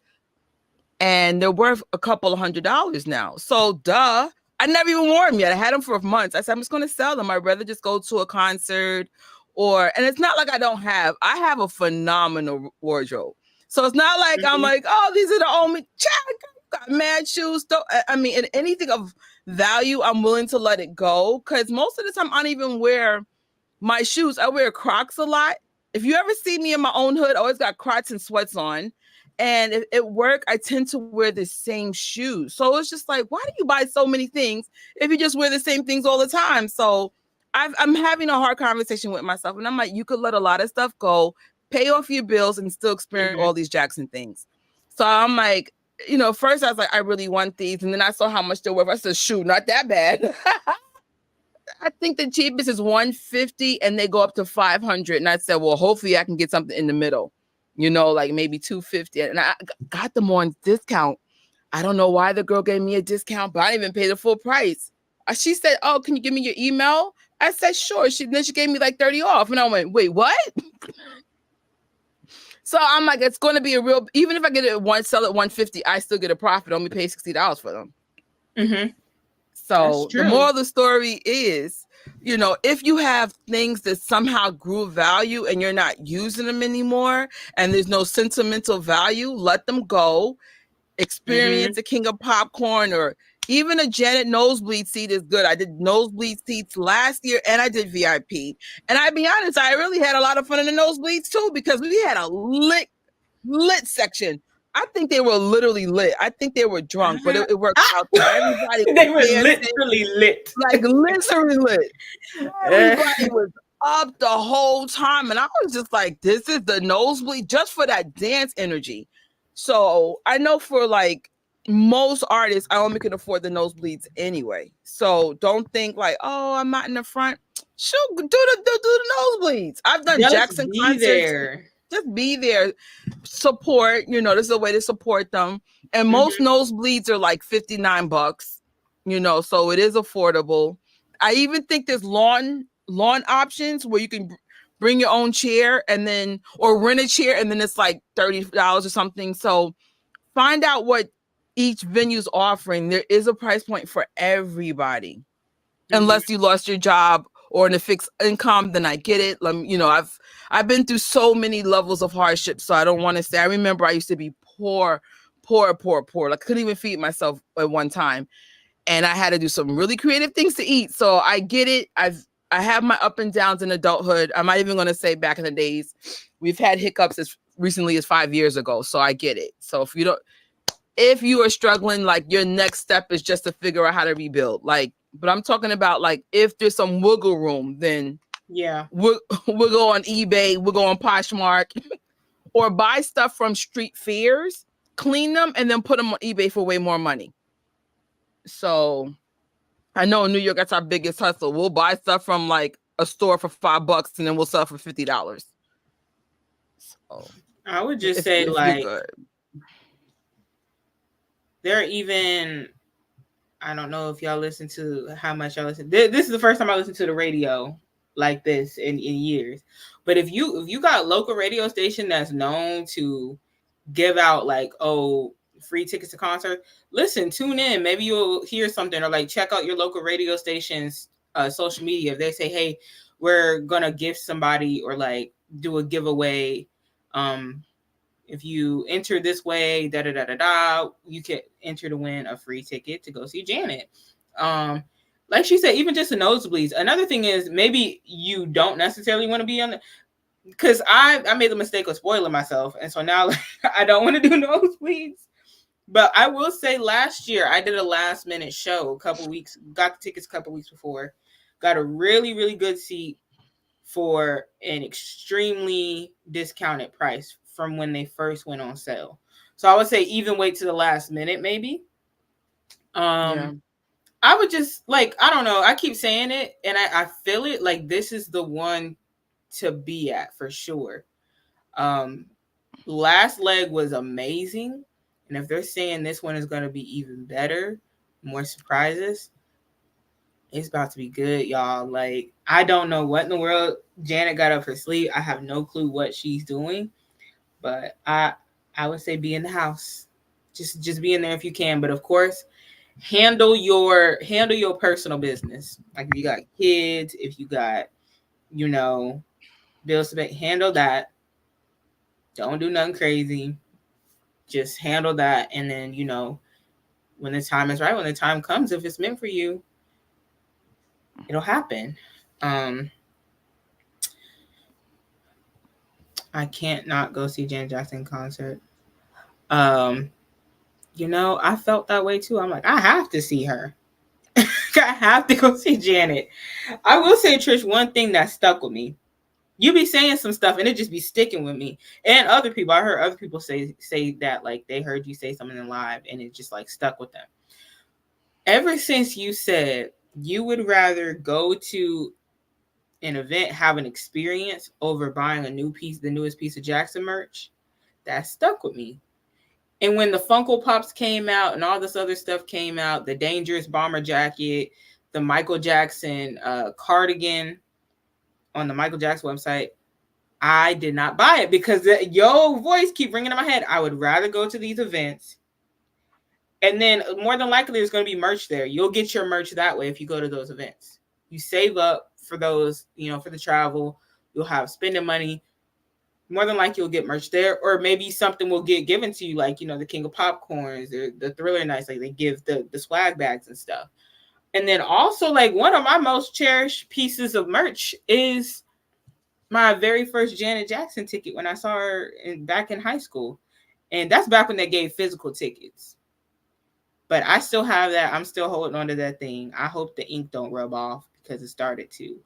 and they're worth a couple of $100s now. So duh. I never even wore them yet. I had them for months. I said I'm just gonna sell them. I'd rather just go to a concert and it's not like I have a phenomenal wardrobe. So it's not like I'm Mm-hmm. like, oh, these are the only got mad shoes. I mean, in anything of value, I'm willing to let it go. Cause most of the time I don't even wear my shoes. I wear Crocs a lot. If you ever see me in my own hood, I always got Crocs and sweats on. And at work, I tend to wear the same shoes. So it's just like, why do you buy so many things if you just wear the same things all the time? So I'm having a hard conversation with myself. And I'm like, you could let a lot of stuff go, pay off your bills, and still experience Mm-hmm. all these Jackson things. So I'm like, first I was like, I really want these. And then I saw how much they're worth. I said, shoot, not that bad. I think the cheapest is 150 and they go up to 500. And I said, well, hopefully I can get something in the middle, like maybe 250. And I got them on discount. I don't know why the girl gave me a discount, but I didn't even pay the full price. She said, oh, can you give me your email? I said, sure. Then she gave me like 30 off. And I went, wait, what? So I'm like, it's going to be even if I get it sell at 150, I still get a profit. Only pay $60 for them. Mm-hmm. That's So the true. moral of the story is, if you have things that somehow grew value and you're not using them anymore and there's no sentimental value, let them go. Mm-hmm. Experience a King of Popcorn or even a Janet nosebleed seat is good. I did nosebleed seats last year and I did VIP. And I'll be honest, I really had a lot of fun in the nosebleeds too because we had a lit section. I think they were literally lit. I think they were drunk, but it worked Ah! out. Everybody was They were dancing literally lit. like literally lit. Everybody was up the whole time. And I was just like, this is the nosebleed just for that dance energy. So I know for like most artists, I only can afford the nosebleeds anyway. So don't think like, oh, I'm not in the front. Shoot, do the nosebleeds. I've done Just Jackson be concerts there. just be there, support. This is a way to support them. And most Hmm. nosebleeds are like $59. So it is affordable. I even think there's lawn options where you can bring your own chair and then or rent a chair and then it's like $30 or something. So find out what each venue's offering. There is a price point for everybody. Hmm. Unless you lost your job or in a fixed income, then I get it. I've been through so many levels of hardship, so I don't want to say. I remember I used to be poor, poor, poor, poor. Like, couldn't even feed myself at one time, and I had to do some really creative things to eat. So I get it. I have my up and downs in adulthood. I'm not even going to say back in the days. We've had hiccups as recently as 5 years ago, so I get it. So if you are struggling, like your next step is just to figure out how to rebuild. Like, but I'm talking about like if there's some wiggle room, then Yeah. we'll go on eBay, we'll go on Poshmark, or buy stuff from street fairs, clean them, and then put them on eBay for way more money. So I know in New York that's our biggest hustle. We'll buy stuff from like a store for $5 and then we'll sell for $50. So I would just say if you're like good, there are even, I don't know if y'all listen to how much y'all listen. This is the first time I listened to the radio like this in years. But if you got local radio station that's known to give out like free tickets to concert, listen, tune in. Maybe you'll hear something or like check out your local radio station's social media. If they say, hey, we're gonna give somebody or like do a giveaway, um, if you enter this way, da da da da da, you can enter to win a free ticket to go see Janet. Um, like she said, even just the nosebleeds. Another thing is maybe you don't necessarily want to be on the, because I made the mistake of spoiling myself, and so now like, I don't want to do nosebleeds. But I will say, last year I did a last minute show. A couple weeks, got the tickets a couple weeks before, got a really good seat for an extremely discounted price from when they first went on sale. So I would say even wait to the last minute, maybe. yeah. Um, I would just like, I don't know. I keep saying it, and I feel it. Like this is the one to be at for sure. Um, last leg was amazing, and if they're saying this one is going to be even better, more surprises, it's about to be good, y'all. Like I don't know what in the world Janet got up her sleeve. I have no clue what she's doing, but I would say be in the house. Just be in there if you can. But of course, handle your personal business. Like if you got kids, if you got you know bills to pay, handle that. Don't do nothing crazy. Just handle that, and then when the time is right, when the time comes, if it's meant for you, it'll happen. Um, I can't not go see Janet Jackson concert. Um, I felt that way too. I'm like, I have to see her. I have to go see Janet. I will say, Trish, one thing that stuck with me. You be saying some stuff and it just be sticking with me. And other people, I heard other people say that like they heard you say something in live and it just like stuck with them. Ever since you said you would rather go to an event, have an experience over buying the newest piece of Jackson merch, that stuck with me. And when the Funko Pops came out and all this other stuff came out, the Dangerous Bomber jacket, the Michael Jackson cardigan on the Michael Jackson website, I did not buy it because your voice keep ringing in my head. I would rather go to these events, and then more than likely there's going to be merch there. You'll get your merch that way if you go to those events. You save up for those, for the travel. You'll have spending money. More than likely you'll get merch there, or maybe something will get given to you, like the King of Popcorns or the Thriller Nights, like they give the swag bags and stuff. And then also, like, one of my most cherished pieces of merch is my very first Janet Jackson ticket when I saw her back in high school, and that's back when they gave physical tickets. But I still have that. I'm still holding on to that thing. I hope the ink don't rub off because it started to.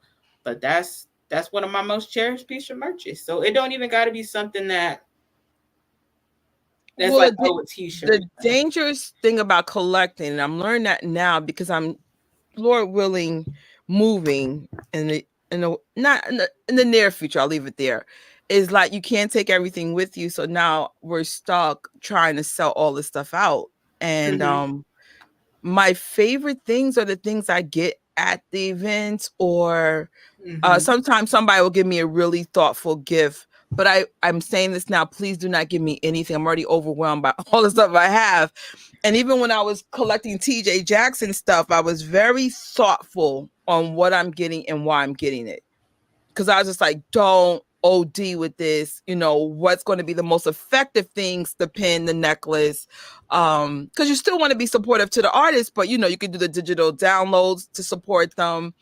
But that's one of my most cherished pieces of merches. So it don't even got to be something that's Well, like, oh, a the T-shirt. dangerous thing about collecting, and I'm learning that now because I'm, Lord willing, moving in the not in the near future. I'll leave it there. is like you can't take everything with you. So now we're stuck trying to sell all this stuff out. And Mm-hmm. my favorite things are the things I get at the events, or Mm-hmm. sometimes somebody will give me a really thoughtful gift. But I'm saying this now, please do not give me anything. I'm already overwhelmed by all the stuff I have. And even when I was collecting TJ Jackson stuff, I was very thoughtful on what I'm getting and why I'm getting it. Because I was just like, don't OD with this. What's going to be the most effective things, the pin, the necklace. Because you still want to be supportive to the artist, but you can do the digital downloads to support them.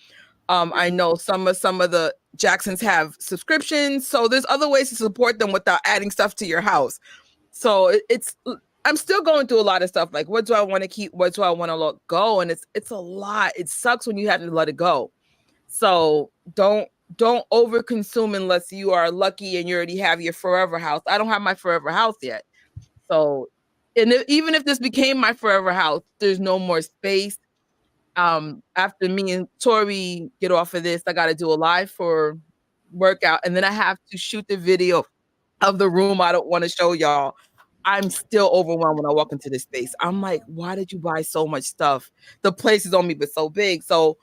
I know some of the Jacksons have subscriptions, so there's other ways to support them without adding stuff to your house. So it's I'm still going through a lot of stuff. Like, what do I want to keep? What do I want to let go? And it's a lot. It sucks when you have to let it go. So don't overconsume unless you are lucky and you already have your forever house. I don't have my forever house yet. So, and even if this became my forever house, there's no more space. After me and Tori get off of this, I got to do a live for workout, and then I have to shoot the video of the room I don't want to show y'all. I'm still overwhelmed when I walk into this space. I'm like, why did you buy so much stuff? The place is on me, but so big. So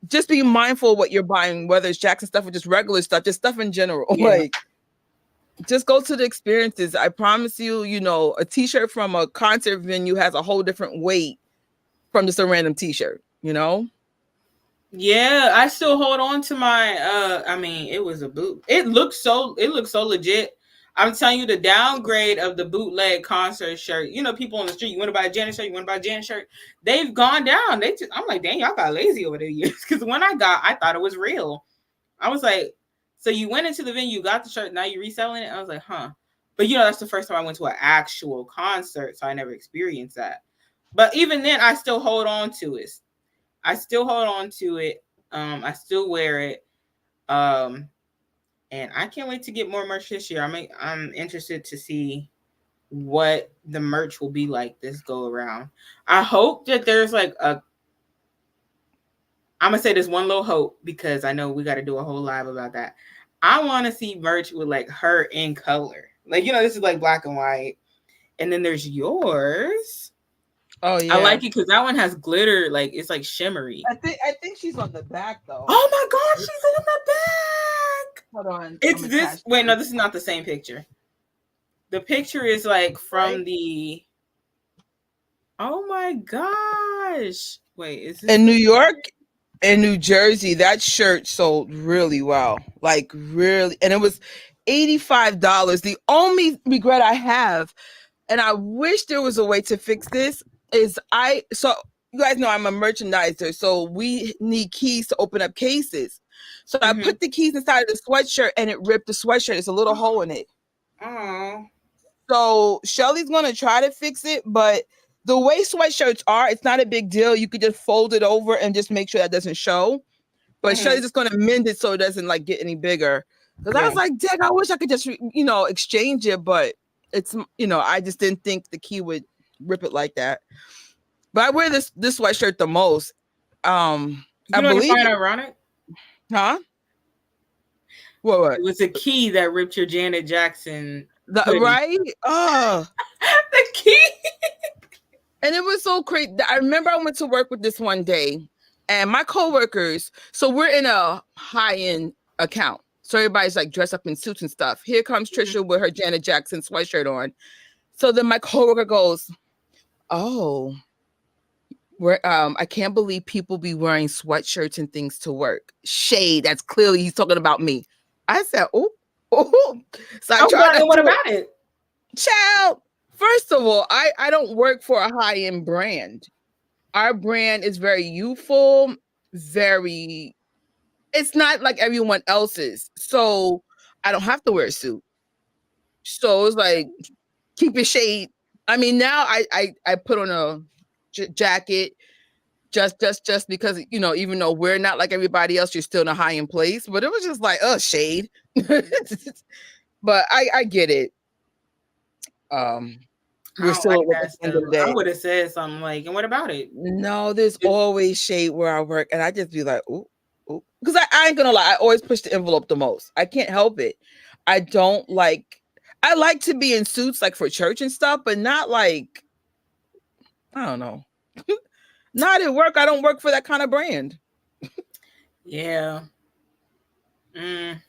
just be mindful of what you're buying, whether it's Jackson stuff or just regular stuff, just stuff in general. Yeah. Like, just go to the experiences. I promise you, a t-shirt from a concert venue has a whole different weight from just a random t-shirt. Yeah, I still hold on to my I mean, it was a boot. It looks so legit. I'm telling you, the downgrade of the bootleg concert shirt. People on the street, you want to buy a Janet shirt, you want to buy a Janet shirt. They've gone down. I'm like, dang, y'all got lazy over the years. Because when I thought it was real. I was like, so you went into the venue, you got the shirt, now you're reselling it. I was like, huh. But that's the first time I went to an actual concert, so I never experienced that. But even then, I still hold on to it. I still hold on to it. I still wear it. Um, and I can't wait to get more merch this year. I'm interested to see what the merch will be like this go around. I hope that there's like a. I'm gonna say there's one little hope because I know we got to do a whole live about that. I want to see merch with like her in color. Like this is like black and white, and then there's yours. Oh I yeah. like it because that one has glitter. Like it's like shimmery. I think she's on the back though. Oh my god, she's on the back. Hold on. It's this. Wait, no, this is not the same picture. The picture is like from the. Oh my gosh! Wait, is this In the New York and New Jersey, that shirt sold really well. Like really, and it was $85. The only regret I have, and I wish there was a way to fix this, is so you guys know I'm a merchandiser, so we need keys to open up cases. So I Mm-hmm. put the keys inside of the sweatshirt and it ripped the sweatshirt. There's a little hole in it. Oh. So Shelly's gonna try to fix it, but the way sweatshirts are, it's not a big deal. You could just fold it over and just make sure that doesn't show. But Mm-hmm. Shelly's just gonna mend it so it doesn't like get any bigger. Because I Yeah. was like, Dick, I wish I could just exchange it, but it's I just didn't think the key would rip it like that. But I wear this sweatshirt the most. I What I believe find it, ironic? huh? What? It was a key that ripped your Janet Jackson hoodie. Right? Oh. The key. And it was so crazy. I remember I went to work with this one day, and my coworkers. So we're in a high-end account, so everybody's like dressed up in suits and stuff. Here comes Trisha with her Janet Jackson sweatshirt on. So then my coworker goes, "Oh, I can't believe people be wearing sweatshirts and things to work. Shade. That's clearly he's talking about me." I said, "Oh, oh." So I Oh tried God! not And what to. about it? Child. First of all, I don't work for a high-end brand. Our brand is very youthful, very it's not like everyone else's. So I don't have to wear a suit. So it's like keep your shade. I mean, now I put on a jacket just because even though we're not like everybody else, you're still in a high end place. But it was just like shade. But I get it. Um, I we're don't still like at work at that the end of stuff. the I day. would have said something like, "And what about it?" No, there's always shade where I work, and I just be like, ooh, ooh. Because I ain't gonna lie, I always push the envelope the most. I can't help it. I don't like. I like to be in suits like for church and stuff, but not like, I don't know. Not at work. I don't work for that kind of brand. Yeah. Mm,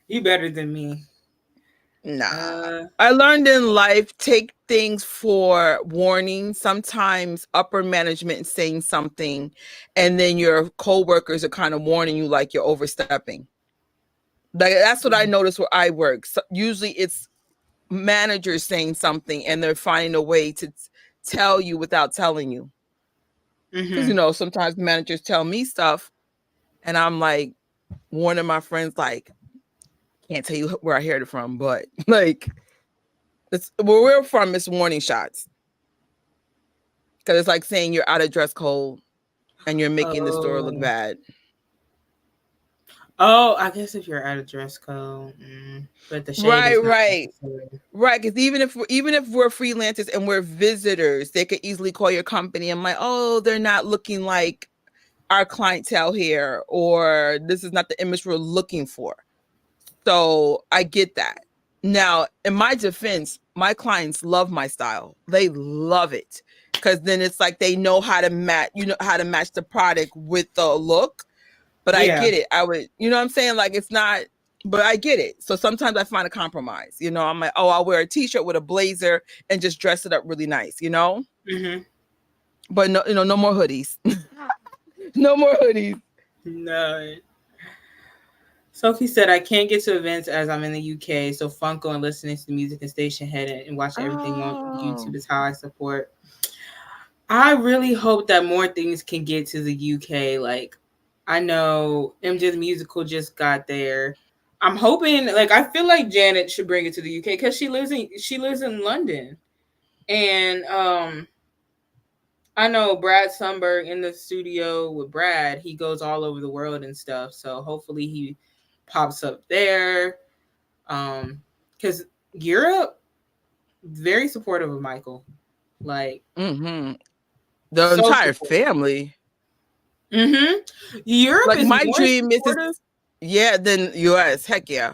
you better than me. Nah. Uh, I learned in life, take things for warning. Sometimes upper management is saying something, and then your coworkers are kind of warning you like you're overstepping. Like that's what I notice where I work. So usually it's managers saying something and they're finding a way to tell you without telling you. Because mm-hmm. sometimes managers tell me stuff and I'm like warning my friends like, can't tell you where I heard it from, but like it's where we're from, it's warning shots. Because it's like saying you're out of dress code and you're making the store look Oh. bad. Oh, I guess if you're out of dress code, but the shade Right, is not right. necessary. Right, because even if we're freelancers and we're visitors, they could easily call your company and like, oh, they're not looking like our clientele here, or this is not the image we're looking for. So I get that. Now, in my defense, my clients love my style. They love it because then it's like they know how to match, how to match the product with the look. But I Yeah. get it. I would, what I'm saying? Like it's not, but I get it. So sometimes I find a compromise. I'm like, oh, I'll wear a t-shirt with a blazer and just dress it up really nice. Mm-hmm. But no, no more hoodies. No more hoodies. No. Sophie said, I can't get to events as I'm in the UK, so Funko and listening to the music and Stationhead and watching everything on Oh. YouTube is how I support. I really hope that more things can get to the UK. Like, I know MJ's musical just got there. I'm hoping, like, I feel like Janet should bring it to the UK because she lives in London, and I know Brad Sundberg in the studio with Brad. He goes all over the world and stuff. So hopefully he pops up there. Because Europe very supportive of Michael, like Mm-hmm. The so entire supportive. family. Europe Like is my more dream is to, supportive. yeah, then US. Heck yeah.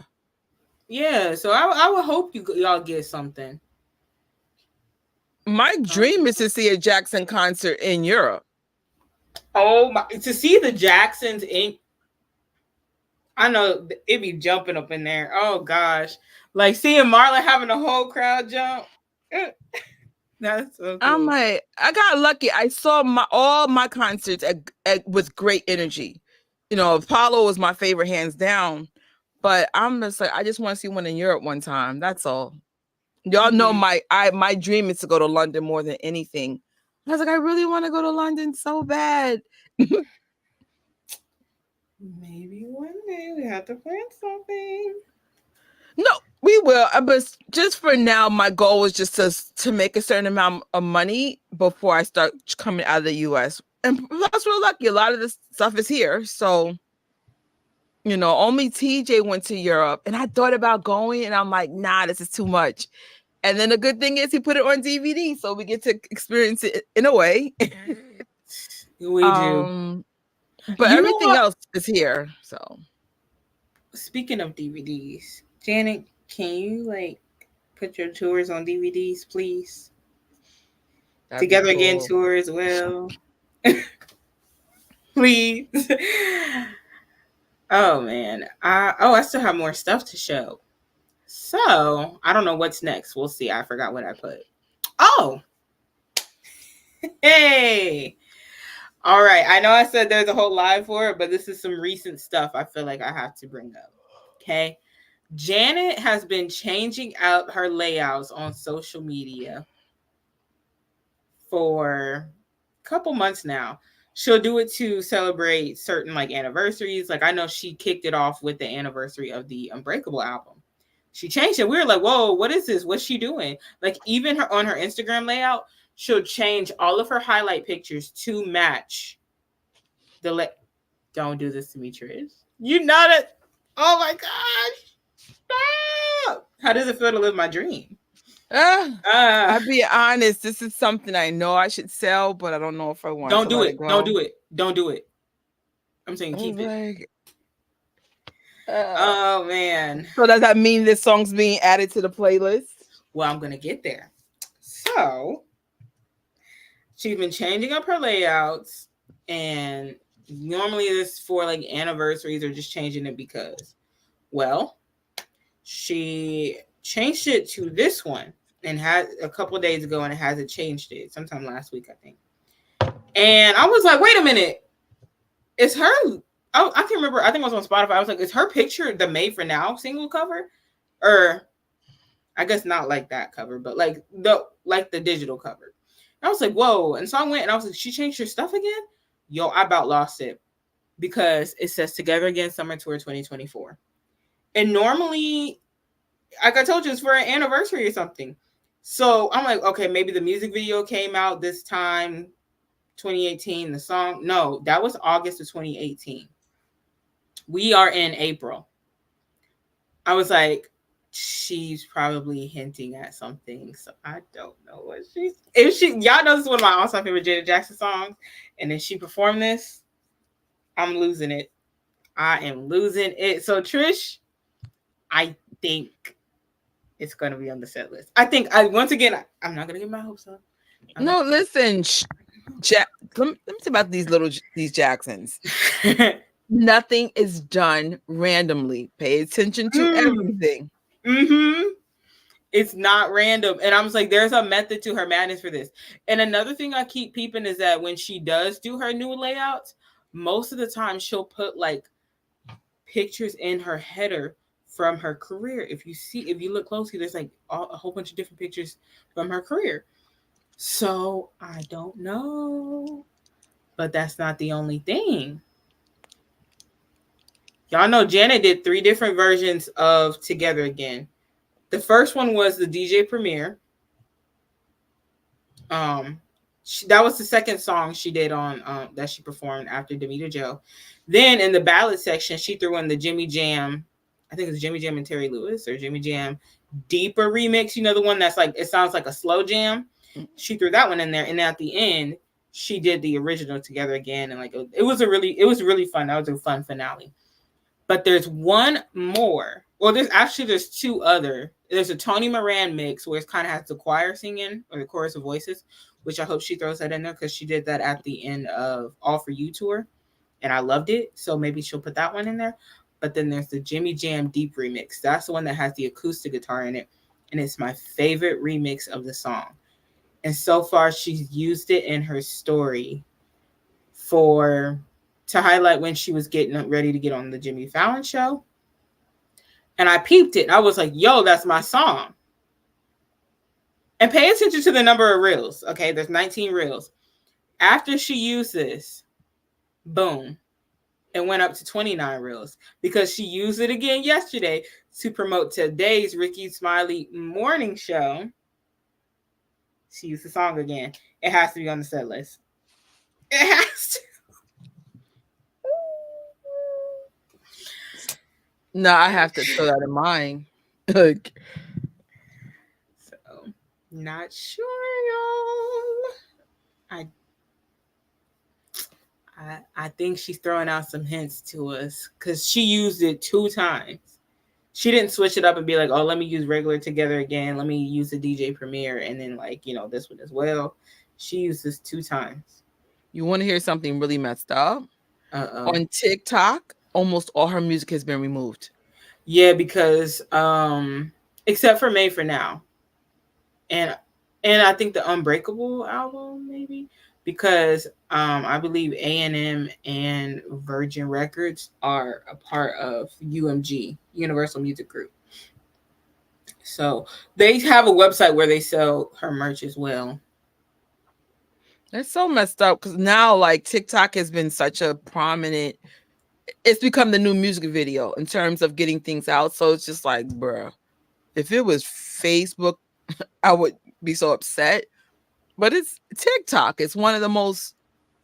Yeah, so I would hope y'all get something. My Um, dream is to see a Jackson concert in Europe. oh my! To see the Jacksons in, I know it be jumping up in there. Oh gosh, like seeing Marlon having a whole crowd jump. That's so I'm cool. like, I got lucky. I saw all my concerts with great energy. Apollo was my favorite hands down. But I'm just like, I just want to see one in Europe one time. That's all. Y'all know Mm-hmm. my dream is to go to London more than anything. I was like, I really want to go to London so bad. Maybe one day we have to plan something. No, we will. But just for now, my goal was just to make a certain amount of money before I start coming out of the US. And plus, we're lucky. A lot of this stuff is here. So, only TJ went to Europe. And I thought about going, and I'm like, nah, this is too much. And then the good thing is he put it on DVD, so we get to experience it in a way. We do. um, but You know everything what? else is here. So Speaking of DVDs, Janet, can you like put your tours on DVDs, please? that'd be Together Again cool. tour as well, please. Oh man, I still have more stuff to show. So I don't know what's next. We'll see. I forgot what I put. Oh, hey. All right. I know I said there's a whole live for it, but this is some recent stuff I feel like I have to bring up. Okay. Janet has been changing out her layouts on social media for a couple months now. She'll do it to celebrate certain like anniversaries. Like I know she kicked it off with the anniversary of the Unbreakable album. She changed it. We were like, "Whoa, what is this? What's she doing?" Like even her on her Instagram layout, she'll change all of her highlight pictures to match the Don't do this to me, Trish. You know that. Oh my gosh. Stop. How does it feel to live my dream? uh, Uh I'll be honest, this is something I know I should sell, but I don't know if I want don't to do let it it. Don't go. do it. Don't do it. I'm saying I was keep it. like, Oh man. So does that mean this song's being added to the playlist? Well, I'm gonna get there. So she's been changing up her layouts, and normally this for like anniversaries or just changing it because. Well, she changed it to this one and had a couple of days ago, and it hasn't changed it. Sometime last week, I think. And I was like, wait a minute, is her? I can't remember. I think it was on Spotify. I was like, is her picture the Made for Now single cover, or I guess not like that cover, but like the digital cover. And I was like, whoa! And so I went and I was like, she changed her stuff again. Yo, I about lost it because it says Together Again Summer Tour 2024. And normally, like I told you, it's for an anniversary or something. So I'm like, okay, maybe the music video came out this time, 2018. The song, no, that was August of 2018. We are in April. I was like, she's probably hinting at something. So I don't know what she's. If she, y'all know this is one of my all-time favorite Janet Jackson songs, and if she performed this, I'm losing it. I am losing it. So Trish, I think it's going to be on the set list. I think once again, I'm not going to get my hopes up. No, listen, let me say about these Jacksons. Nothing is done randomly. Pay attention to everything. Mm-hmm. It's not random. And I'm just like, there's a method to her madness for this. And another thing I keep peeping is that when she does do her new layouts, most of the time she'll put like pictures in her header from her career. If you look closely, there's like a whole bunch of different pictures from her career. So I don't know. But that's not the only thing. Y'all know Janet did 3 different versions of Together Again. The first one was the DJ premiere. That was the second song she did on that she performed after Davita Joe. Then in the ballad section, she threw in the Jimmy Jam. I think it's Jimmy Jam and Terry Lewis or Jimmy Jam Deeper remix. You know, the one that's like it sounds like a slow jam. She threw that one in there, and at the end, she did the original Together Again, and like it was really fun. That was a fun finale. But there's one more. Well, there's 2 other. There's a Tony Moran mix where it kind of has the choir singing or the chorus of voices, which I hope she throws that in there because she did that at the end of All For You tour, and I loved it. So maybe she'll put that one in there. But then there's the Jimmy Jam Deep remix. That's the one that has the acoustic guitar in it, and it's my favorite remix of the song. And so far, she's used it in her story to highlight when she was getting ready to get on the Jimmy Fallon show. And I peeped it. And I was like, yo, that's my song. And pay attention to the number of reels. Okay, there's 19 reels. After she used this, boom, it went up to 29 reels because she used it again yesterday to promote today's Ricky Smiley morning show. She used the song again. It has to be on the set list. It has to. No, I have to throw that in mind. Like, so, not sure, y'all. I think she's throwing out some hints to us because she used it 2 times. She didn't switch it up and be like, oh, let me use regular Together Again. Let me use the DJ Premiere and then this one as well. She used this 2 times. You want to hear something really messed up? Uh-oh. On TikTok, almost all her music has been removed. Yeah, because except for Made for Now. And I think the Unbreakable album, maybe. Because I believe A&M and Virgin Records are a part of UMG, Universal Music Group. So they have a website where they sell her merch as well. It's so messed up because now like TikTok has been such a prominent, it's become the new music video in terms of getting things out. So it's just like, bruh, if it was Facebook, I would be so upset. But it's TikTok. It's one of the most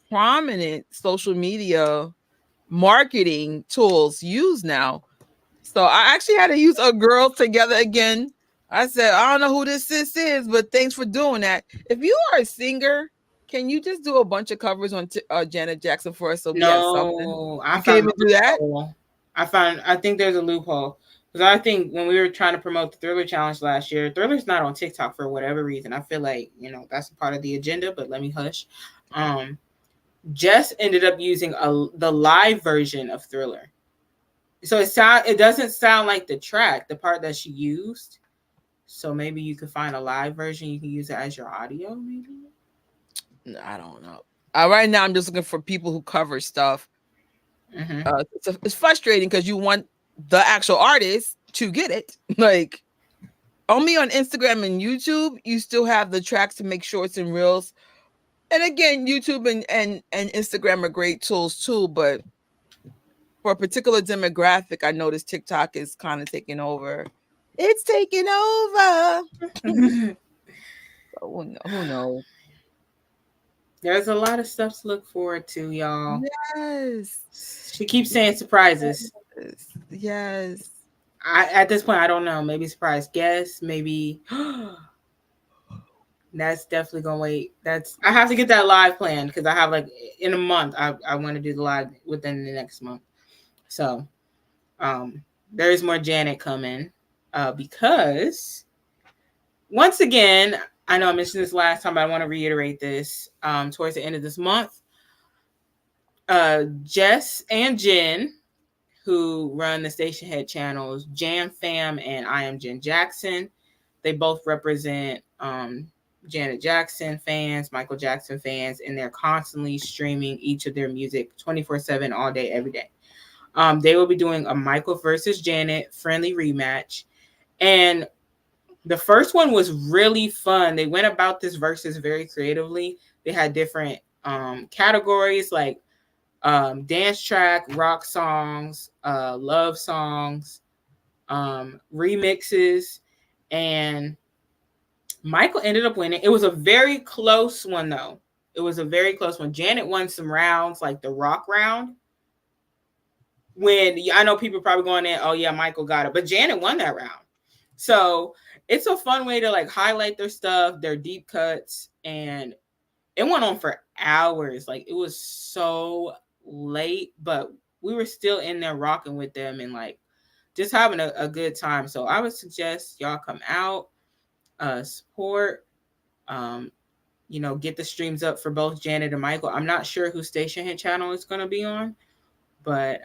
prominent social media marketing tools used now. So I actually had to use a Girl Together Again. I said, I don't know who this sis is, but thanks for doing that. If you are a singer, can you just do a bunch of covers on Janet Jackson for us so we have something? No, You can't even do that? I think there's a loophole because I think when we were trying to promote the Thriller Challenge last year, Thriller's not on TikTok for whatever reason. I feel like that's a part of the agenda, but let me hush. Um, Jess ended up using the live version of Thriller, so it doesn't sound like the track, the part that she used. So maybe you could find a live version. You can use it as your audio, maybe. I don't know. Right now, I'm just looking for people who cover stuff. Mm-hmm. It's frustrating because you want the actual artist to get it. Like only on Instagram and YouTube, you still have the tracks to make shorts and reels. And again, YouTube and Instagram are great tools too, but for a particular demographic, I noticed TikTok is kind of taking over. It's taking over. So who knows? There's a lot of stuff to look forward to, y'all. Yes. She keeps saying surprises. Yes. Yes. At this point I don't know. Maybe surprise guest. Maybe that's definitely gonna wait. That's I have to get that live plan because I have like in a month. I want to do the live within the next month. So there is more Janet coming because once again, I know I mentioned this last time, but I want to reiterate this. Towards the end of this month, Jess and Jen, who run the Stationhead channels, Jam Fam and I Am Jen Jackson, they both represent Janet Jackson fans, Michael Jackson fans, and they're constantly streaming each of their music 24/7, all day, every day. They will be doing a Michael versus Janet friendly rematch. And the first one was really fun. They went about this versus very creatively. They had different categories like dance track, rock songs, love songs, remixes, and Michael ended up winning. It was a very close one though. It was a very close one. Janet won some rounds, like the rock round. When I know people probably going in, oh yeah, Michael got it, but Janet won that round. So it's a fun way to like highlight their stuff, their deep cuts, and it went on for hours. Like it was so late, but we were still in there rocking with them and like just having a good time. So I would suggest y'all come out, support, um, get the streams up for both Janet and Michael. I'm not sure who Stationhead channel is going to be on, but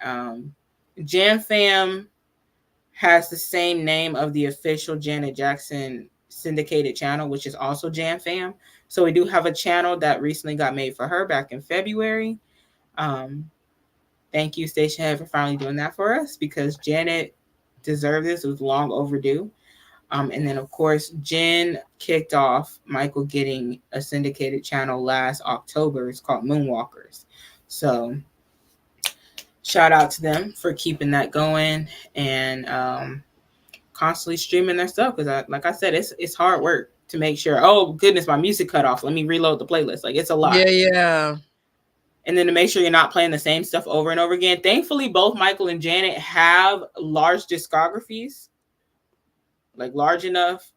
Jam Fam has the same name of the official Janet Jackson syndicated channel, which is also Jam Fam. So we do have a channel that recently got made for her back in February. Um, Thank you, Stationhead, for finally doing that for us because Janet deserved this. It was long overdue. And then, of course, Jen kicked off Michael getting a syndicated channel last October. It's called Moonwalkers. So, shout out to them for keeping that going and constantly streaming their stuff. Because, like I said, it's hard work to make sure. Oh goodness, my music cut off. Let me reload the playlist. Like it's a lot. Yeah, yeah. And then to make sure you're not playing the same stuff over and over again. Thankfully, both Michael and Janet have large discographies, like large enough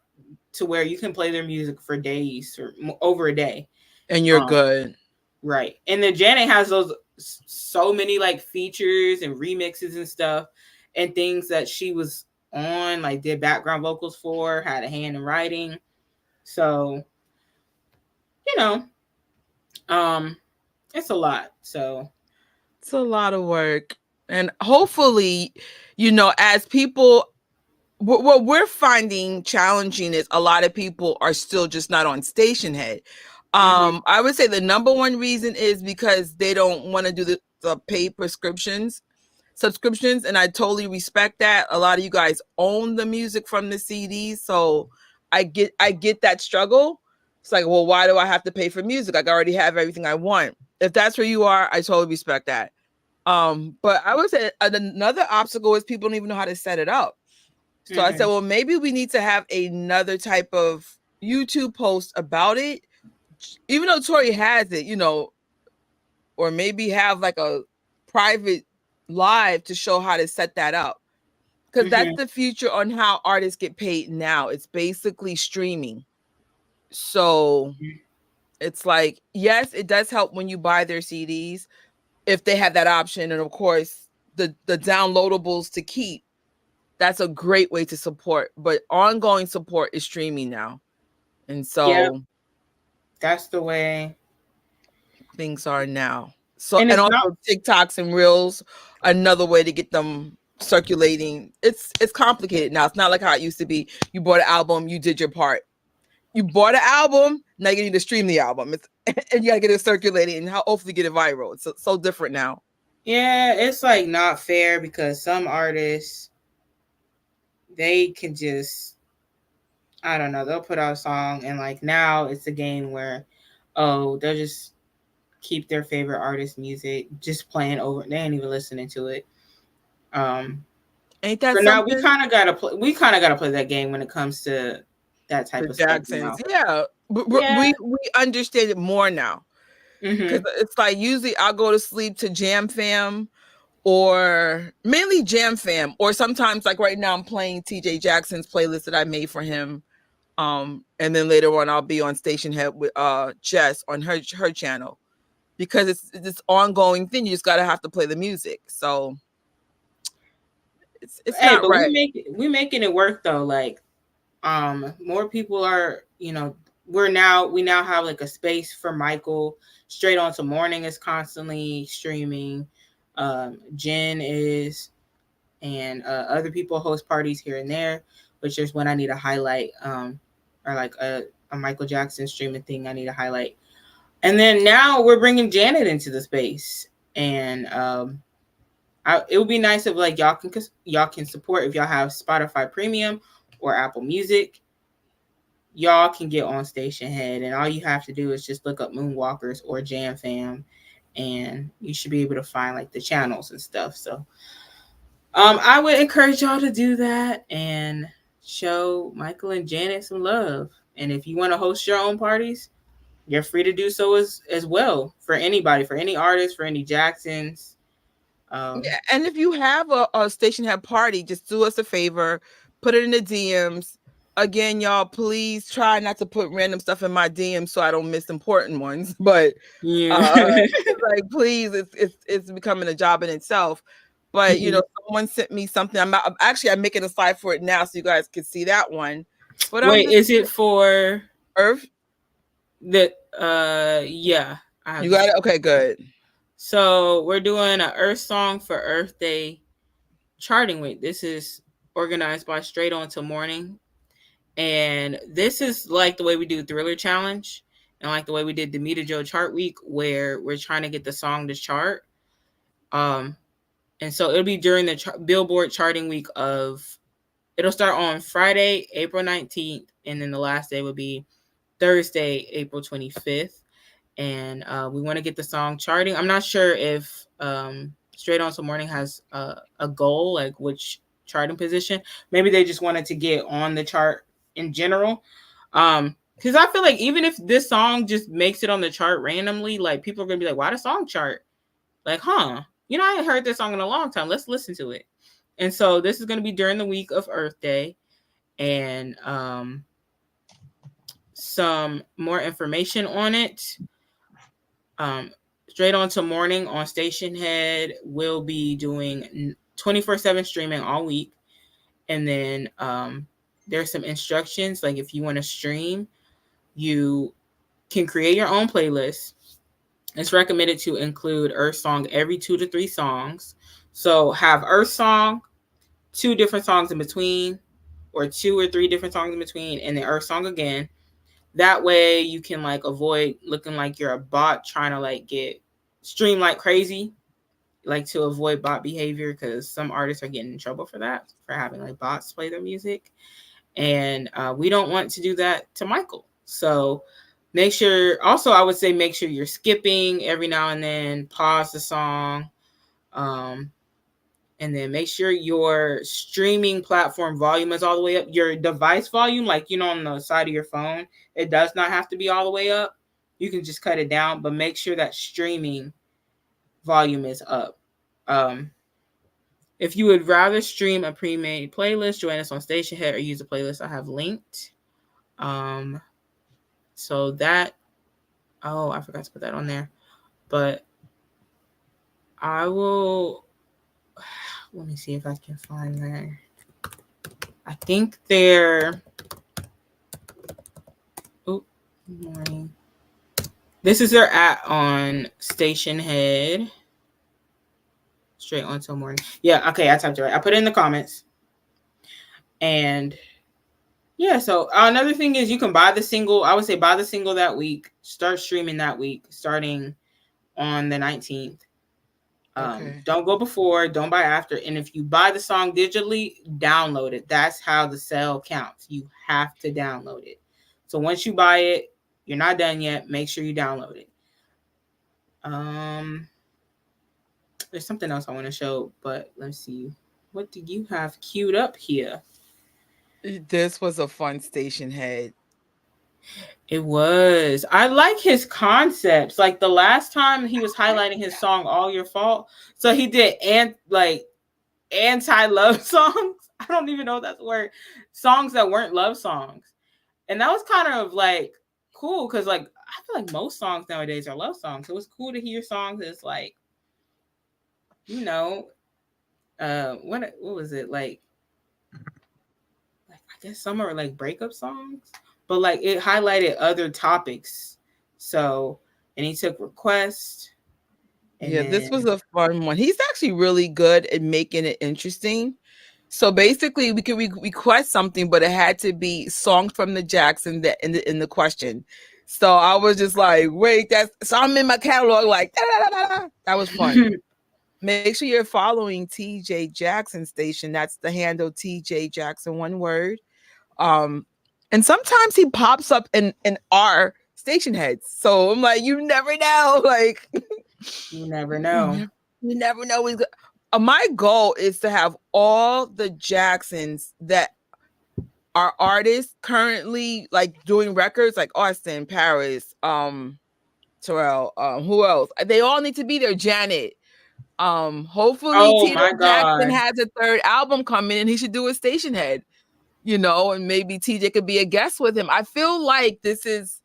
to where you can play their music for days or over a day. And you're Um, good. right. And then Janet has those so many like features and remixes and stuff and things that she was on, like did background vocals for, had a hand in writing. So, you know, um, it's a lot. So, It's a lot of work. And hopefully, as people, what we're finding challenging is a lot of people are still just not on Stationhead. mm-hmm, I would say the number one reason is because they don't want to do the paid subscriptions, and I totally respect that. A lot of you guys own the music from the CDs, so I get that struggle. It's like, well, why do I have to pay for music? Like I already have everything I want. If that's where you are, I totally respect that. But I would say another obstacle is people don't even know how to set it up. So I said, mm-hmm, well, maybe we need to have another type of YouTube post about it, even though Tori has it, or maybe have like a private live to show how to set that up. Because that's mm-hmm, the future on how artists get paid now. It's basically streaming. So it's like, yes, it does help when you buy their CDs if they have that option. And of course, the downloadables to keep, that's a great way to support. But ongoing support is streaming now. And Yep, so that's the way. things are now. So, And and it's not. also TikToks and Reels, another way to get them circulating. It's complicated now. It's not like how it used to be. You bought an album, you did your part. You bought an album, now you need to stream the album. It's, and you gotta get it circulating and hopefully get it viral. It's so different now. Yeah, it's like not fair because some artists, they can just, I don't know, they'll put out a song and like now it's a game where, oh, they'll just keep their favorite artist music just playing over. They ain't even listening to it. Um, Ain't that but now we something? kind of gotta play. We kind of gotta play that game when it comes to that The type of stuff. Jacksons, yeah, Yeah. we understand it more now because Hmm. it's like usually I'll go to sleep to Jam Fam or mainly Jam Fam, or sometimes like right now I'm playing TJ Jackson's playlist that I made for him. And then later on I'll be on Stationhead with Jess on her channel because it's this ongoing thing. You just gotta have to play the music. So it's Hey, not but right. we making it work though. Like, more people are, we now have like a space for Michael. Straight on to morning is constantly streaming. Jen is, and other people host parties here and there, which is when I need to highlight, or like a Michael Jackson streaming thing I need to highlight. And then now we're bringing Janet into the space, and it would be nice if like y'all can support if y'all have Spotify Premium or Apple Music. Y'all can get on Stationhead, and all you have to do is just look up Moonwalkers or Jam Fam, and you should be able to find like the channels and stuff. So, I would encourage y'all to do that and show Michael and Janet some love. And if you want to host your own parties, you're free to do so as well for anybody, for any artist, for any Jacksons. Yeah, and if you have a Stationhead party, just do us a favor, put it in the DMs. Again, y'all, please try not to put random stuff in my DMs so I don't miss important ones. But Yeah. uh like please, it's becoming a job in itself. But Mhm. someone sent me something. I'm making a slide for it now so you guys can see that one. But I'm Wait, just is it for Earth. the yeah, I have You this. got it? Okay, good. So we're doing an Earth Song for Earth Day charting week. This is organized by Straight On to Morning. And this is like the way we do Thriller Challenge and like the way we did Demita Joe Chart Week, where we're trying to get the song to chart. Um, and so it'll be during the Billboard charting week it'll start on Friday, April 19th, and then the last day will be Thursday, April 25th. And we want to get the song charting. I'm not sure if Straight On to Morning has a goal, like which charting position. Maybe they just wanted to get on the chart in general. Because I feel like even if this song just makes it on the chart randomly, like people are gonna be like, "Why the song chart?" Like, huh? I ain't heard this song in a long time. Let's listen to it. And so this is gonna be during the week of Earth Day, and some more information on it. Um, Straight On to Morning on Stationhead will be doing 24/7 streaming all week. And then there's some instructions. Like if you want to stream, you can create your own playlist. It's recommended to include Earth Song every 2 to 3 songs. So have Earth Song, two different songs in between, or 2 or 3 different songs in between, and then Earth Song again. That way you can like avoid looking like you're a bot trying to like get stream like crazy, like to avoid bot behavior, because some artists are getting in trouble for that, for having like bots play their music. And we don't want to do that to Michael. So make sure, also I would say make sure you're skipping every now and then, pause the song, um, and then make sure your streaming platform volume is all the way up. Your device volume, like on the side of your phone, it does not have to be all the way up. You can just cut it down, but make sure that streaming volume is up. Um, if you would rather stream a pre-made playlist, join us on Stationhead or use a playlist I have linked. Um, so that, oh, I forgot to put that on there, but I will. Let me see if I can find their. I think they're. Oh, good morning. This is their at on Stationhead. Straight on till morning. Yeah, okay, I typed it right. I put it in the comments. And yeah, so another thing is you can buy the single. I would say buy the single that week. Start streaming that week, starting on the 19th. Okay. Don't go before, don't buy after. And if you buy the song digitally, download it. That's how the sale counts. You have to download it. So once you buy it, you're not done yet. Make sure you download it. Um, there's something else I want to show, but let's see. What do you have queued up here? This was a fun station head. It was. I like his concepts. Like the last time he was highlighting his song "All Your Fault," so he did anti-love songs. I don't even know if that's the word. Songs that weren't love songs, and that was kind of like cool because like I feel like most songs nowadays are love songs. So it was cool to hear songs that's like, you know, what was it like I guess some are like breakup songs, but like it highlighted other topics. So and he took requests and Yeah, this was then a fun one. He's actually really good at making it interesting. So basically, we could request something, but it had to be song from the Jackson that in the question. So I was just like, wait, that's so I'm in my catalog like da, da, da, da. That was fun. Make sure you're following TJ Jackson Station. That's the handle TJ Jackson, one word. Um, and sometimes he pops up in our station heads. So I'm like, you never know. Like you never you know. never, you never know. My goal is to have all the Jacksons that are artists currently like doing records, like Austin, Paris, Terrell, who else? They all need to be there. Janet. Hopefully Oh Tito my Jackson god. has a third album coming and he should do a station head, and maybe TJ could be a guest with him. I feel like this is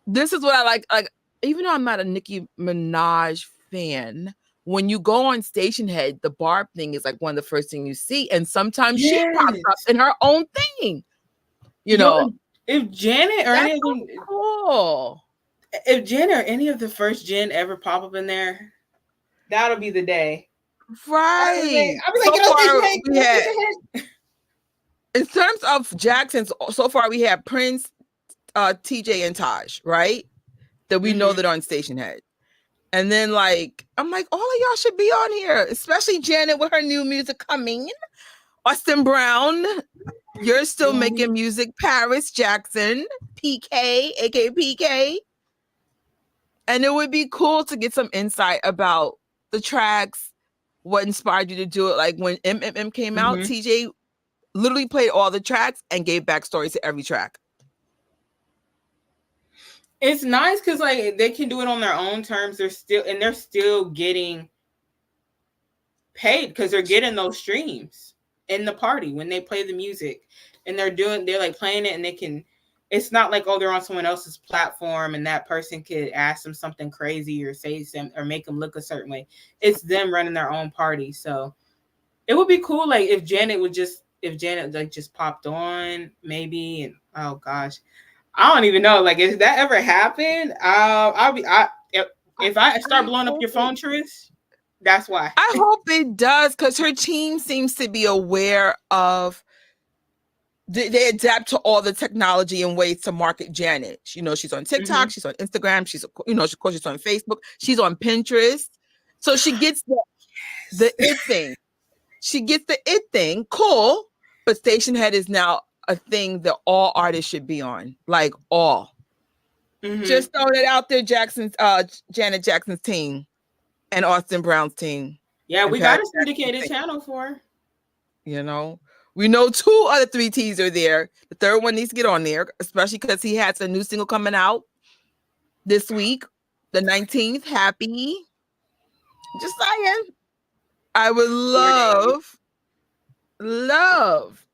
what I like. Like, even though I'm not a Nicki Minaj fan, when you go on Stationhead, the Barb thing is like one of the first things you see, and sometimes she pops up Yes. in her own thing. You Yo, know, if Janet or any that's of so them, cool. if Janet or any of the first gen ever pop up in there, that'll be the day. Right. I'll be like, So get on station far, head, we get on had, station head. in terms of Jackson's, so far we had Prince, TJ, and Taj, right? That we know Mm-hmm. that are on Stationhead. And then, like, I'm like, all of y'all should be on here, especially Janet with her new music coming. Austin Brown, you're still making music. Paris Jackson, PK, aka PK. And it would be cool to get some insight about the tracks, what inspired you to do it. Like when MMM came out, Mm-hmm. TJ literally played all the tracks and gave backstories to every track. It's nice because like they can do it on their own terms. They're still getting paid because they're getting those streams in the party when they play the music, and they're like playing it, and they can. It's not like, oh, they're on someone else's platform and that person could ask them something crazy or say some or make them look a certain way. It's them running their own party. So it would be cool like if Janet like just popped on maybe. And oh gosh, I don't even know, like if that ever happened, I'll be I if I start I blowing up hope your it phone, Trish, that's why. I hope it does, because her team seems to be aware of. They adapt to all the technology and ways to market Janet. She's on Mm-hmm. TikTok, she's on Instagram, of course, she's on Facebook, she's on Pinterest. So she gets the it thing. She gets the it thing. Cool. But Stationhead is now a thing that all artists should be on. Like all. Mm-hmm. Just throwing it out there, Janet Jackson's team and Austin Brown's team Yeah, and we got Pat a Jackson's syndicated team. channel for her. You know, we know two other three T's are there. The third one needs to get on there, especially because he has a new single coming out this week, the 19th. Happy. Just saying. I would 4 days. love,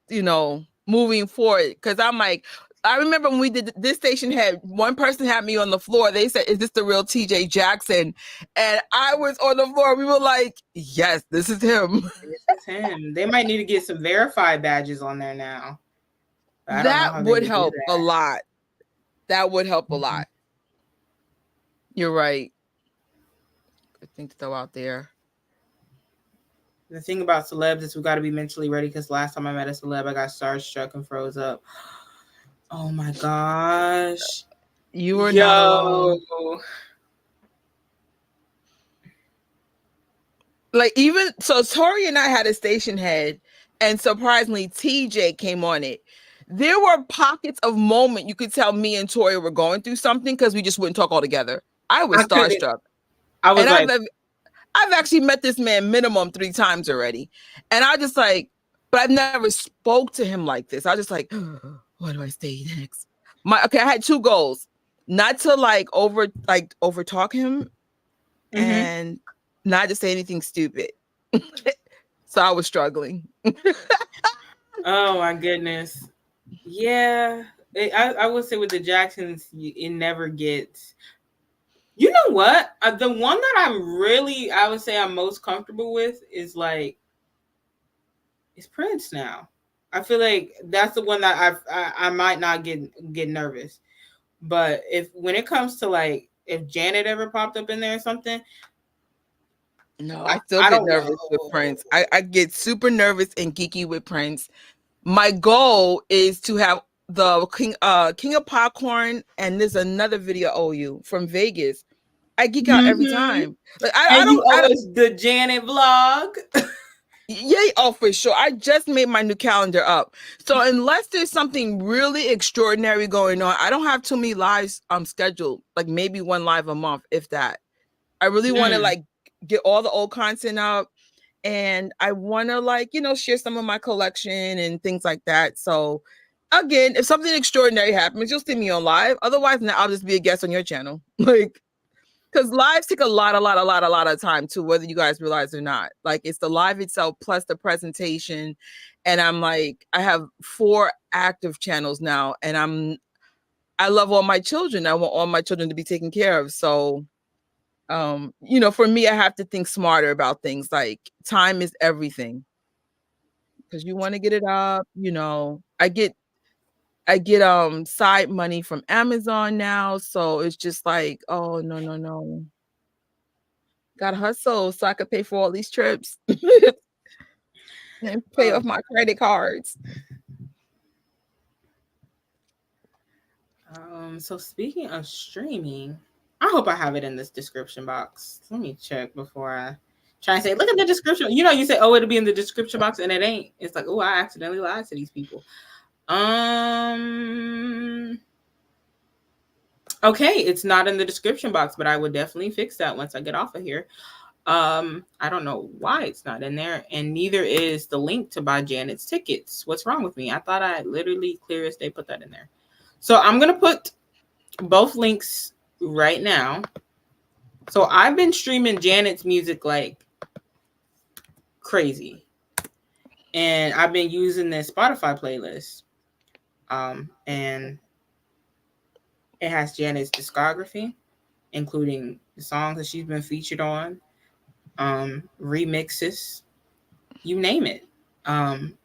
moving forward. Cause I'm like, I remember when we did this station had one person had me on the floor. They said, "Is this the real TJ Jackson?" And I was on the floor. We were like, "Yes, this is him." This is him. They might need to get some verified badges on there now. But I don't know That how they would would do help a that. lot. That would help a Mhm. lot. You're right. Good thing to throw out there. The thing about celebs is we got to be mentally ready because last time I met a celeb, I got starstruck and froze up. Oh my gosh. You are not Yo. alone. Like even so, Tori and I had a station head, and surprisingly, TJ came on it. There were pockets of moment you could tell me and Tori were going through something because we just wouldn't talk altogether. I was I couldn't. starstruck, I was and like, I've actually met this man minimum 3 times already, and I just like, but I've never spoke to him like this. I was just like, what do I say next? I had 2 goals: not to over talk him, mm-hmm. and not to say anything stupid. So I was struggling. Oh my goodness. Yeah. I would say with the Jacksons, it never gets. You know what? The one that I would say I'm most comfortable with is like, it's Prince now. I feel like that's the one that I might not get nervous. But if when it comes to like if Janet ever popped up in there or something, No, I, I still I get don't nervous with know. Prince. I get super nervous and geeky with Prince. My goal is to have the King of Popcorn, and there's another video I owe you from Vegas. I geek out every Mm-hmm. time. Like And you owe us the Janet vlog. yeah, oh for sure. I just made my new calendar up. So unless there's something really extraordinary going on, I don't have too many lives scheduled. Like maybe one live a month, if that. I really want to Mm. like get all the old content up, and I want to like, share some of my collection and things like that. So again, if something extraordinary happens, you'll see me on live. Otherwise, now I'll just be a guest on your channel. Like, because lives take a lot of time too, whether you guys realize or not. Like it's the live itself plus the presentation. And I'm like, I have 4 active channels now, and I love all my children. I want all my children to be taken care of. So for me, I have to think smarter about things. Like time is everything because you want to get it up. I get side money from Amazon now, so it's just like, oh no, no, no, gotta hustle so I could pay for all these trips and pay Oh, off my credit cards. so speaking of streaming, I hope I have it in this description box. Let me check before I try and say, look at the description. You know, you say, oh, it'll be in the description box, and it ain't. It's like, oh, I accidentally lied to these people. Um, okay, it's not in the description box, but I would definitely fix that once I get off of here. I don't know why it's not in there, and neither is the link to buy Janet's tickets. What's wrong with me? I thought I literally clear as day put that in there. So I'm gonna put both links right now. So I've been streaming Janet's music like crazy, and I've been using this Spotify playlist. And it has Janet's discography, including the songs that she's been featured on, remixes, you name it. Um,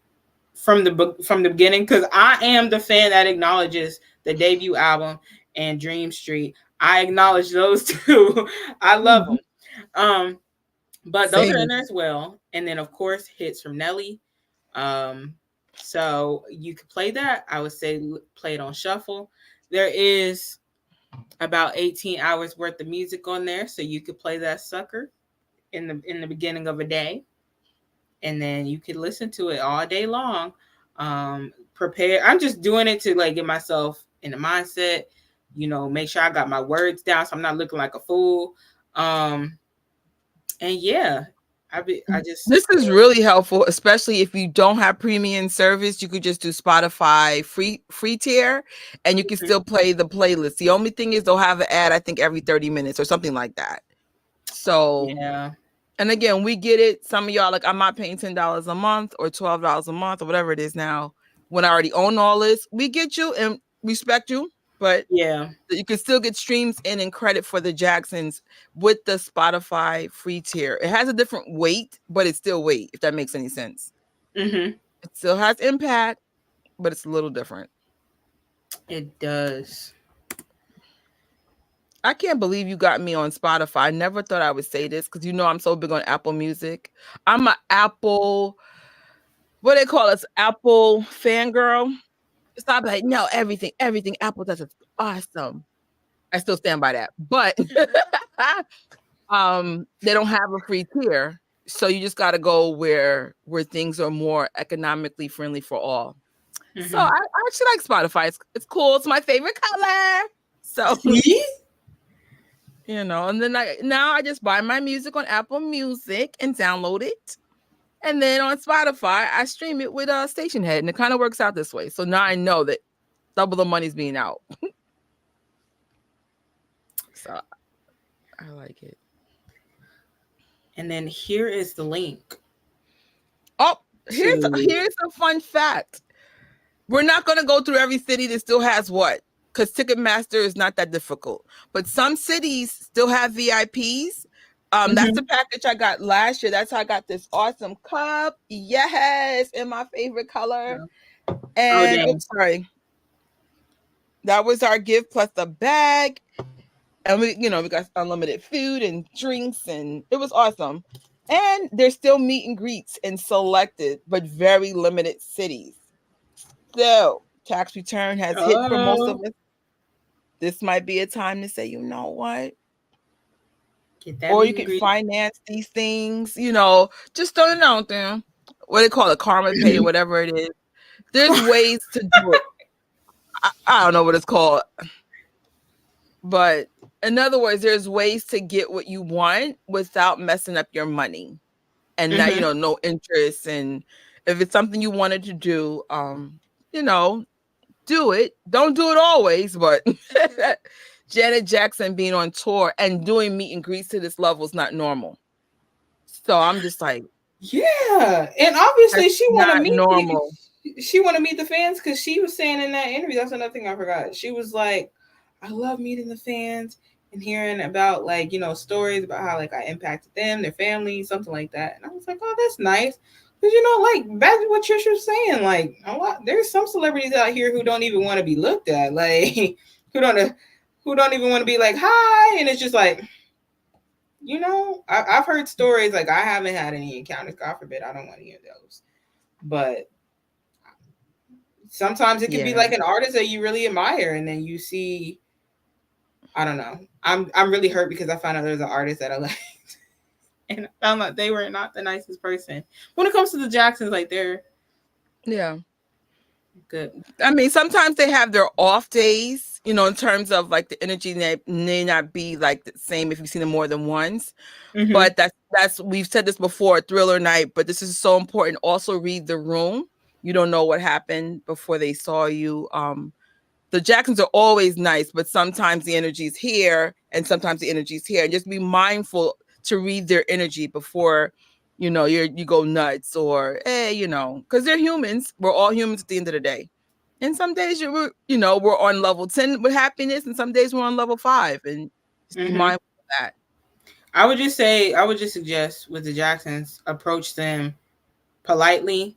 from the beginning, because I am the fan that acknowledges the debut album and Dream Street. I acknowledge those two. I love them. Um, but those are in Same. there as well. And then of course hits from Nelly. Um, so you could play that. I would say play it on shuffle. There is about 18 hours worth of music on there, so you could play that sucker in the beginning of a day, and then you could listen to it all day long. Prepare. I'm just doing it to like get myself in the mindset, make sure I got my words down so I'm not looking like a fool. Um, and yeah, I just This is really helpful, especially if you don't have premium service. You could just do Spotify free tier, and you can Mhm. still play the playlist. The only thing is they'll have an ad, I think, every 30 minutes or something like that. So, Yeah. and again, we get it. Some of y'all like, I'm not paying $10 a month or $12 a month or whatever it is now. When I already own all this, we get you. And respect you, but Yeah. you can still get streams in and credit for the Jacksons with the Spotify free tier. It has a different weight, but it's still weight, if that makes any sense. Mhm. It still has impact, but it's a little different. It does. I can't believe you got me on Spotify. I never thought I would say this because I'm so big on Apple Music. I'm an Apple, what they call us, Apple fangirl. Stop like, no, everything Apple does is awesome. I still stand by that. But they don't have a free tier. So you just gotta go where things are more economically friendly for all. So Mhm. I actually like Spotify. It's cool. It's my favorite color. So See? and then I just buy my music on Apple Music and download it. And then on Spotify, I stream it with Stationhead. And it kind of works out this way. So now I know that double the money's being out. So I like it. And then here is the link Oh, to. here's a fun fact. We're not going to go through every city that still has what, because Ticketmaster is not that difficult. But some cities still have VIPs. That's the Mhm. package I got last year. That's how I got this awesome cup. Yes, in my favorite color. Oh And dang. oops, sorry. That was our gift plus the bag. And we got unlimited food and drinks, and it was awesome. And there's still meet and greets in selected but very limited cities. So tax return has hit for most of Oh, us. This might be a time to say, you know what? get that Or you meet and can greet. finance these things, just throw it out there. What they call it, karma pay or whatever it is. There's ways to do it. I don't know what it's called, but in other words, there's ways to get what you want without messing up your money. And that, Mhm. no interest. And if it's something you wanted to do, you know, do it. Don't do it always, but Janet Jackson being on tour and doing meet and greets to this level is not normal. So I'm just like, Yeah, and obviously that's she want to not meet the. normal. She want to meet the fans because she was saying in that interview. That's another thing I forgot. She was like, "I love meeting the fans and hearing about stories about how like I impacted them, their family, something like that." And I was like, "Oh, that's nice." Because like back to what Trisha was saying, like a lot there's some celebrities out here who don't even want to be looked at, like who don't who don't even want to be like hi, and it's just like I've heard stories like I haven't had any encounters. God forbid, I don't want any of those. But sometimes it could be Yeah. like an artist that you really admire, and then you see, I don't know. I'm really hurt because I found out there's an artist that I like, and I found out they were not the nicest person. When it comes to the Jacksons, like they're Yeah. good. I mean, sometimes they have their off days, in terms of like the energy may not be like the same if you've seen them more than once. Mm-hmm. But that's we've said this before, Thriller night, but this is so important. Also read the room. You don't know what happened before they saw you. The Jacksons are always nice, but sometimes the energy's here and sometimes the energy's here. And just be mindful to read their energy before you go nuts or because they're humans. We're all humans at the end of the day. And some days we're on level 10 with happiness, and some days we're on level 5, and just be Mm-hmm. mindful of that. I would just suggest with the Jacksons, approach them politely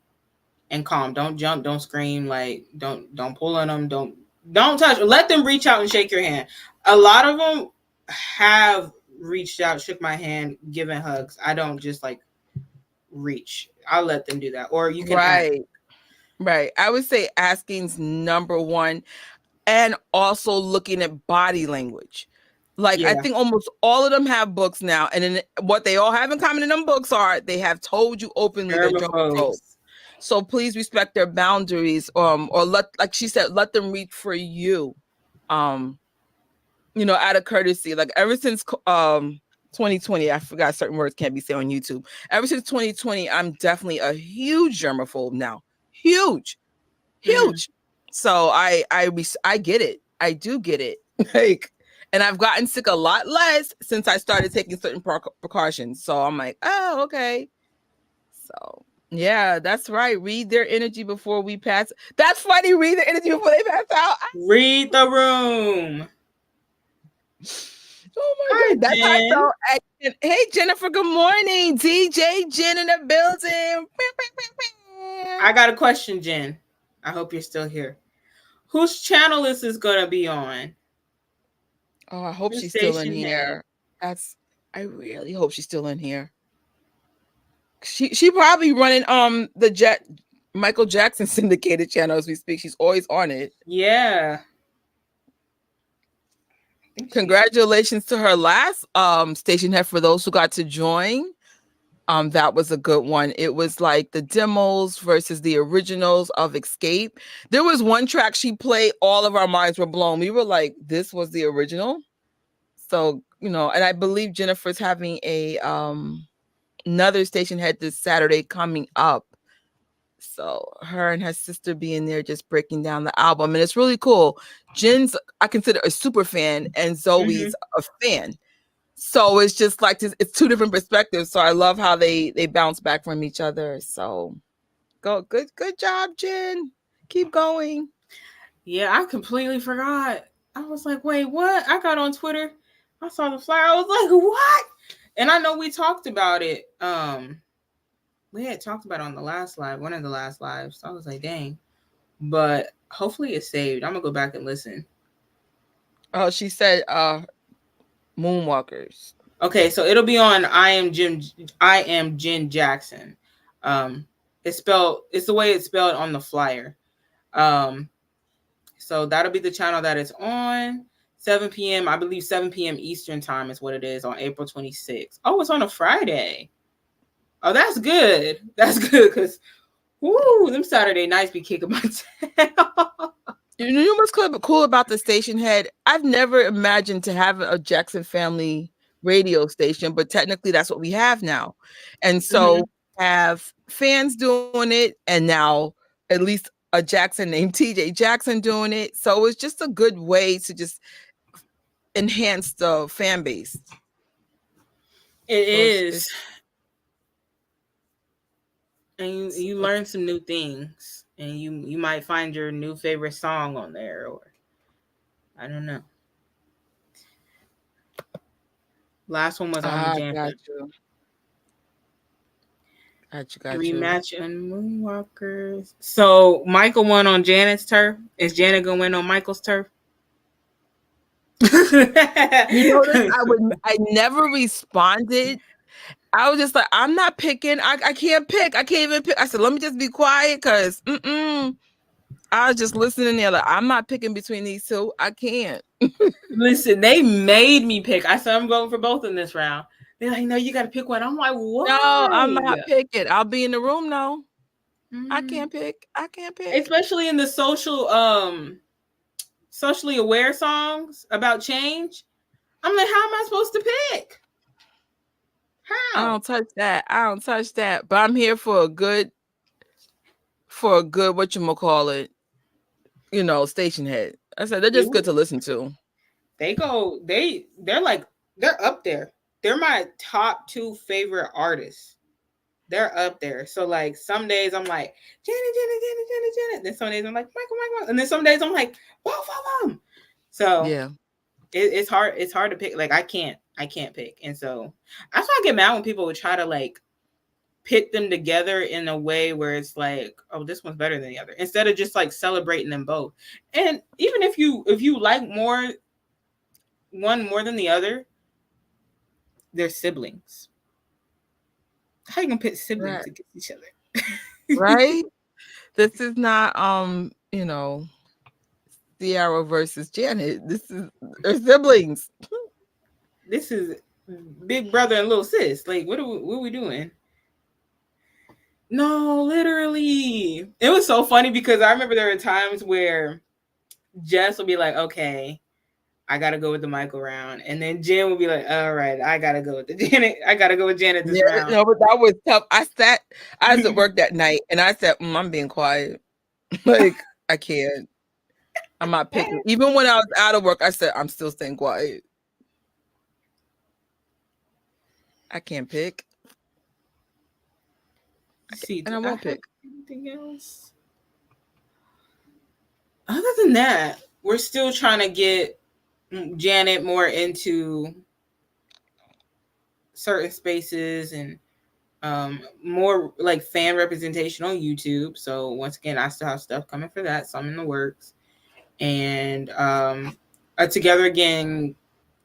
and calm. Don't jump, don't scream, like don't pull on them, don't touch. Let them reach out and shake your hand. A lot of them have reached out, shook my hand, given hugs. I don't just like reach. I'll let them do that, or you can ask. Right. Right. I would say asking's number one, and also looking at body language. Like, I Yeah, think almost all of them have books now, and then what they all have in common in them books are they have told you openly they're germaphobes. germaphobes. So please respect their boundaries, or like she said, let them reach for you, um, out of courtesy. Like ever since 2020, I forgot certain words can't be said on YouTube. Ever since 2020, I'm definitely a huge germaphobe now. Huge, Mm-hmm. huge. So I get it. I do get it. Like, and I've gotten sick a lot less since I started taking certain precautions. So I'm like, oh, okay. So Yeah, that's right. Read their energy before we pass. That's funny. Read their energy before they pass out. Read the room. Oh my Hi, God, that's how I Jen. felt. Hey, Jennifer. Good morning. DJ Jen in the building. I got a question, Jen. I hope you're still here. Whose channel is this gonna be on? Oh, I hope Whose she's still in station head? here. That's. I really hope she's still in here. She probably running the Michael Jackson syndicated channel as we speak. She's always on it. Yeah. I think she's Congratulations to her last station head for those who got to join. That was a good one. It was like the demos versus the originals of Escape. There was one track she played, all of our minds were blown. We were like, this was the original. So, and I believe Jennifer's having a another station head this Saturday coming up. So her and her sister being there just breaking down the album. And it's really cool. Jen's I consider a super fan and mm-hmm. Zoe's a fan. So it's just like it's two different perspectives. So I love how they bounce back from each other. So good job, Jen. Keep going. Yeah, I completely forgot. I was like, wait, what? I got on Twitter. I saw the flyer. I was like, what? And I know we talked about it. We had talked about it on the last live, one of the last lives. So I was like, dang. But hopefully it's saved. I'm gonna go back and listen. Oh, she said Moonwalkers. Okay, so it'll be on I am Jen Jackson. Um it's the way it's spelled on the flyer. Um so that'll be the channel that it's on. 7 p.m. I believe 7 p.m. Eastern time is what it is on April 26th. Oh, it's on a Friday. Oh, that's good. That's good because woo, them Saturday nights be kicking my tail. You know what's cool about the station head? I've never imagined to have a Jackson family radio station, but technically that's what we have now. And so Mhm. have fans doing it, and now at least a Jackson named TJ Jackson doing it. So it's just a good way to just enhance the fan base. It So it's is. And you learn some new things and you might find your new favorite song on there or I don't know. Last one was on the jam. got you. Got you. Rematch and Moonwalkers. So Michael won on Janet's turf. Is Janet gonna win on Michael's turf? You notice I never responded. I was just like, I'm not picking. I can't pick. I can't even pick. I said, let me just be quiet because I was just listening there. Like, I'm not picking between these two. I can't. Listen, they made me pick. I said I'm going for both in this round. They're like, no, you got to pick one. I'm like, No, I'm why? not picking. I'll be in the room now. I Mm. can't pick. I can't pick. Especially in the socially aware songs about change. I'm like, how am I supposed to pick? I How? don't touch that. I don't touch that. But I'm here for a good what you call it, station head. I said they're just You good to listen to. they're like they're up there. They're my top two favorite artists. They're up there. So like some days I'm like Janet. Then some days I'm like Michael. And then some days I'm like both of them. So Yeah. it's hard. It's hard to pick. Like I can't pick. And so that's why I get mad when people would try to like pit them together in a way where it's like, oh, this one's better than the other, instead of just like celebrating them both. And even if you like one more than the other, they're siblings. How you gonna pit siblings Right. against each other? Right? This is not Ciara versus Janet. This is their siblings. This is big brother and little sis. Like, what are we doing? No, literally. It was so funny because I remember there were times where Jess would be like, okay, I gotta go with the Michael round. And then Jen would be like, all right, I gotta go with the Janet. I gotta go with Janet this Yeah, round. no, but that was tough. I was at work that night and I said, I'm being quiet. Like, I can't. I'm not picking. Even when I was out of work, I said, I'm still staying quiet. I can't pick. See, and do I I won't have pick. anything else? Other than that, we're still trying to get Janet more into certain spaces and more like fan representation on YouTube. So once again, I still have stuff coming for that. Some in the works, and a Together Again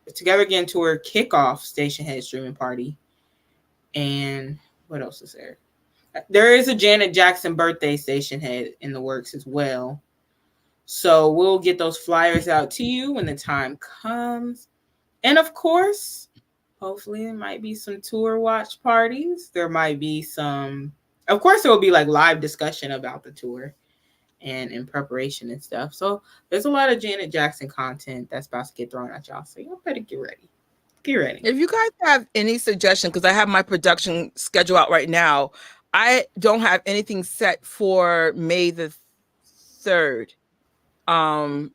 tour kickoff Stationhead streaming party. And what else is there? There is a Janet Jackson birthday Stationhead in the works as well. So we'll get those flyers out to you when the time comes. And of course, hopefully there might be some tour watch parties. There might be some, of course, there will be like live discussion about the tour and in preparation and stuff. So there's a lot of Janet Jackson content that's about to get thrown at y'all. So y'all better get ready. Get ready. If you guys have any suggestion, because I have my production schedule out right now, I don't have anything set for May the 3rd.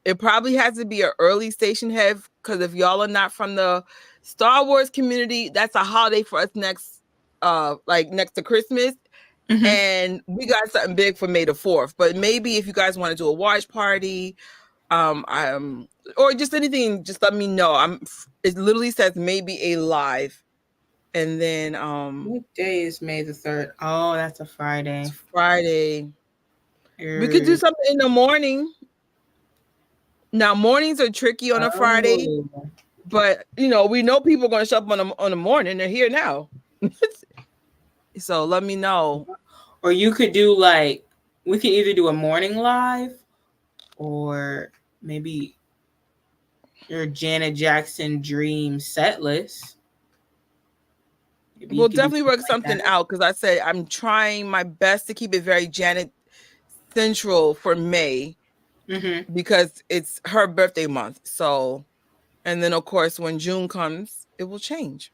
It probably has to be an early station head, because if y'all are not from the Star Wars community, that's a holiday for us next next to Christmas. Mm-hmm. And we got something big for May the 4th. But maybe if you guys want to do a watch party, or just anything, just let me know. It literally says maybe a live. And then What day is May the 3rd? Oh, that's a it's Friday. Friday. We could do something in the morning. Now mornings are tricky on a Friday, Oh. but we know people are going to show up on the morning. They're here now. So let me know. Or you could do like, we could either do a morning live or maybe your Janet Jackson dream set list. Maybe you We'll could do definitely something work like something that. out, because I said I'm trying my best to keep it very Janet central for May, Mm-hmm. because it's her birthday month. So, and then of course when June comes, it will change.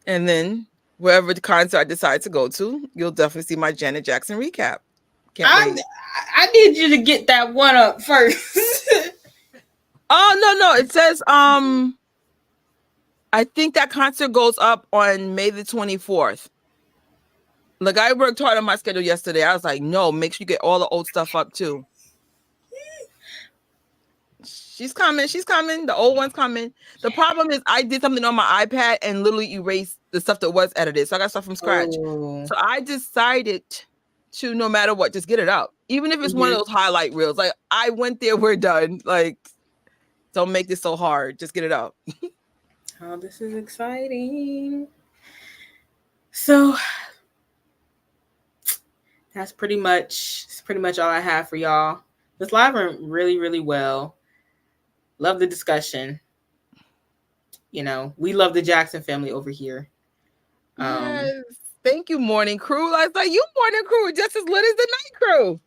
And then wherever the concert I decide to go to, you'll definitely see my Janet Jackson recap. Can't I wait. I need you to get that one up first. Oh no, it says I think that concert goes up on May the 24th. Like, I worked hard on my schedule yesterday. I was like, no, make sure you get all the old stuff up too. She's coming. She's coming. The old one's coming. The problem is I did something on my iPad and literally erased the stuff that was edited. So I got stuff from scratch. Oh. So I decided to, no matter what, just get it out. Even if it's one of Mm-hmm. those highlight reels. Like, I went there, we're done. Like, don't make this so hard. Just get it out. Oh, this is exciting. So that's pretty much all I have for y'all. This live went really, really well. Love the discussion. We love the Jackson family over here. Um, Yes. Thank you, morning crew. I was like, you morning crew just as lit as the night crew.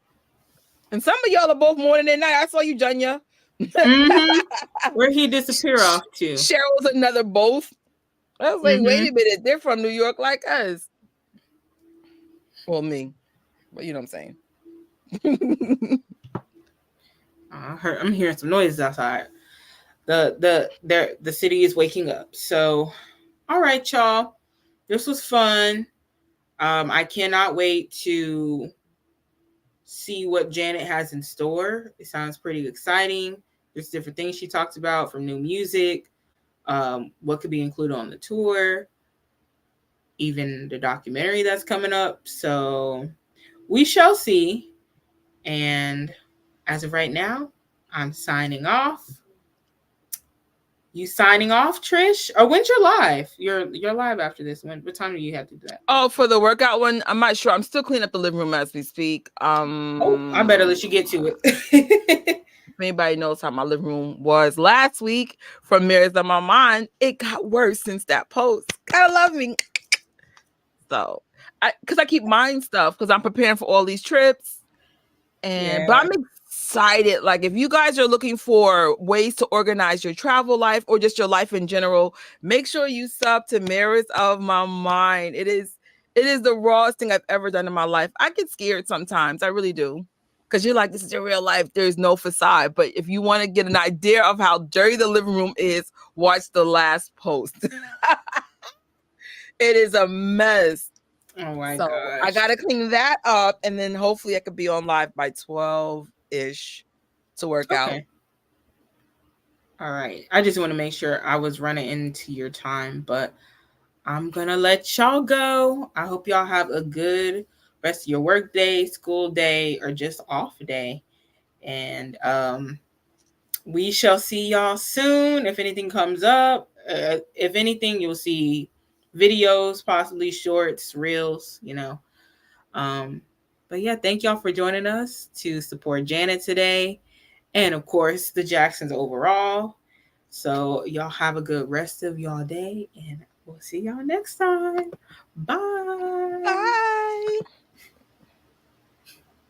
And some of y'all are both morning and night. I saw you, Janya. mm-hmm. Where'd he disappear off to? Cheryl's another both. I was like, wait Mm-hmm. a minute, they're from New York like us. Well, me, but you know what I'm saying. I'm hearing some noises outside. The city is waking up. So, all right, y'all. This was fun. I cannot wait to see what Janet has in store. It sounds pretty exciting. There's different things she talks about, from new music, what could be included on the tour, even the documentary that's coming up. So we shall see. And as of right now, I'm signing off. You signing off, Trish? Or when's your live? You're live after this. What time do you have to do that? Oh, for the workout one, I'm not sure. I'm still cleaning up the living room as we speak. Oh, I better let you get to it. If anybody knows how my living room was last week from Mirrors on My Mind, it got worse since that post. Gotta love me. So, because I keep mine stuff because I'm preparing for all these trips. But Yeah. I'm excited. Like, if you guys are looking for ways to organize your travel life or just your life in general, make sure you sub to Mirrors of My Mind. It is the rawest thing I've ever done in my life. I get scared sometimes. I really do. Because you're like, this is your real life. There's no facade. But if you want to get an idea of how dirty the living room is, watch the last post. It is a mess. Oh my So I gosh. gotta clean that up, and then hopefully I could be on live by 12-ish to work out. Okay. All right. I just want to make sure I was running into your time, but I'm gonna let y'all go. I hope y'all have a good rest of your work day, school day, or just off day. And we shall see y'all soon. If anything comes up, if anything, you'll see videos, possibly shorts, reels, you know. Um, but yeah, thank y'all for joining us to support Janet today. And of course, the Jacksons overall. So y'all have a good rest of y'all day, and we'll see y'all next time. Bye. Bye.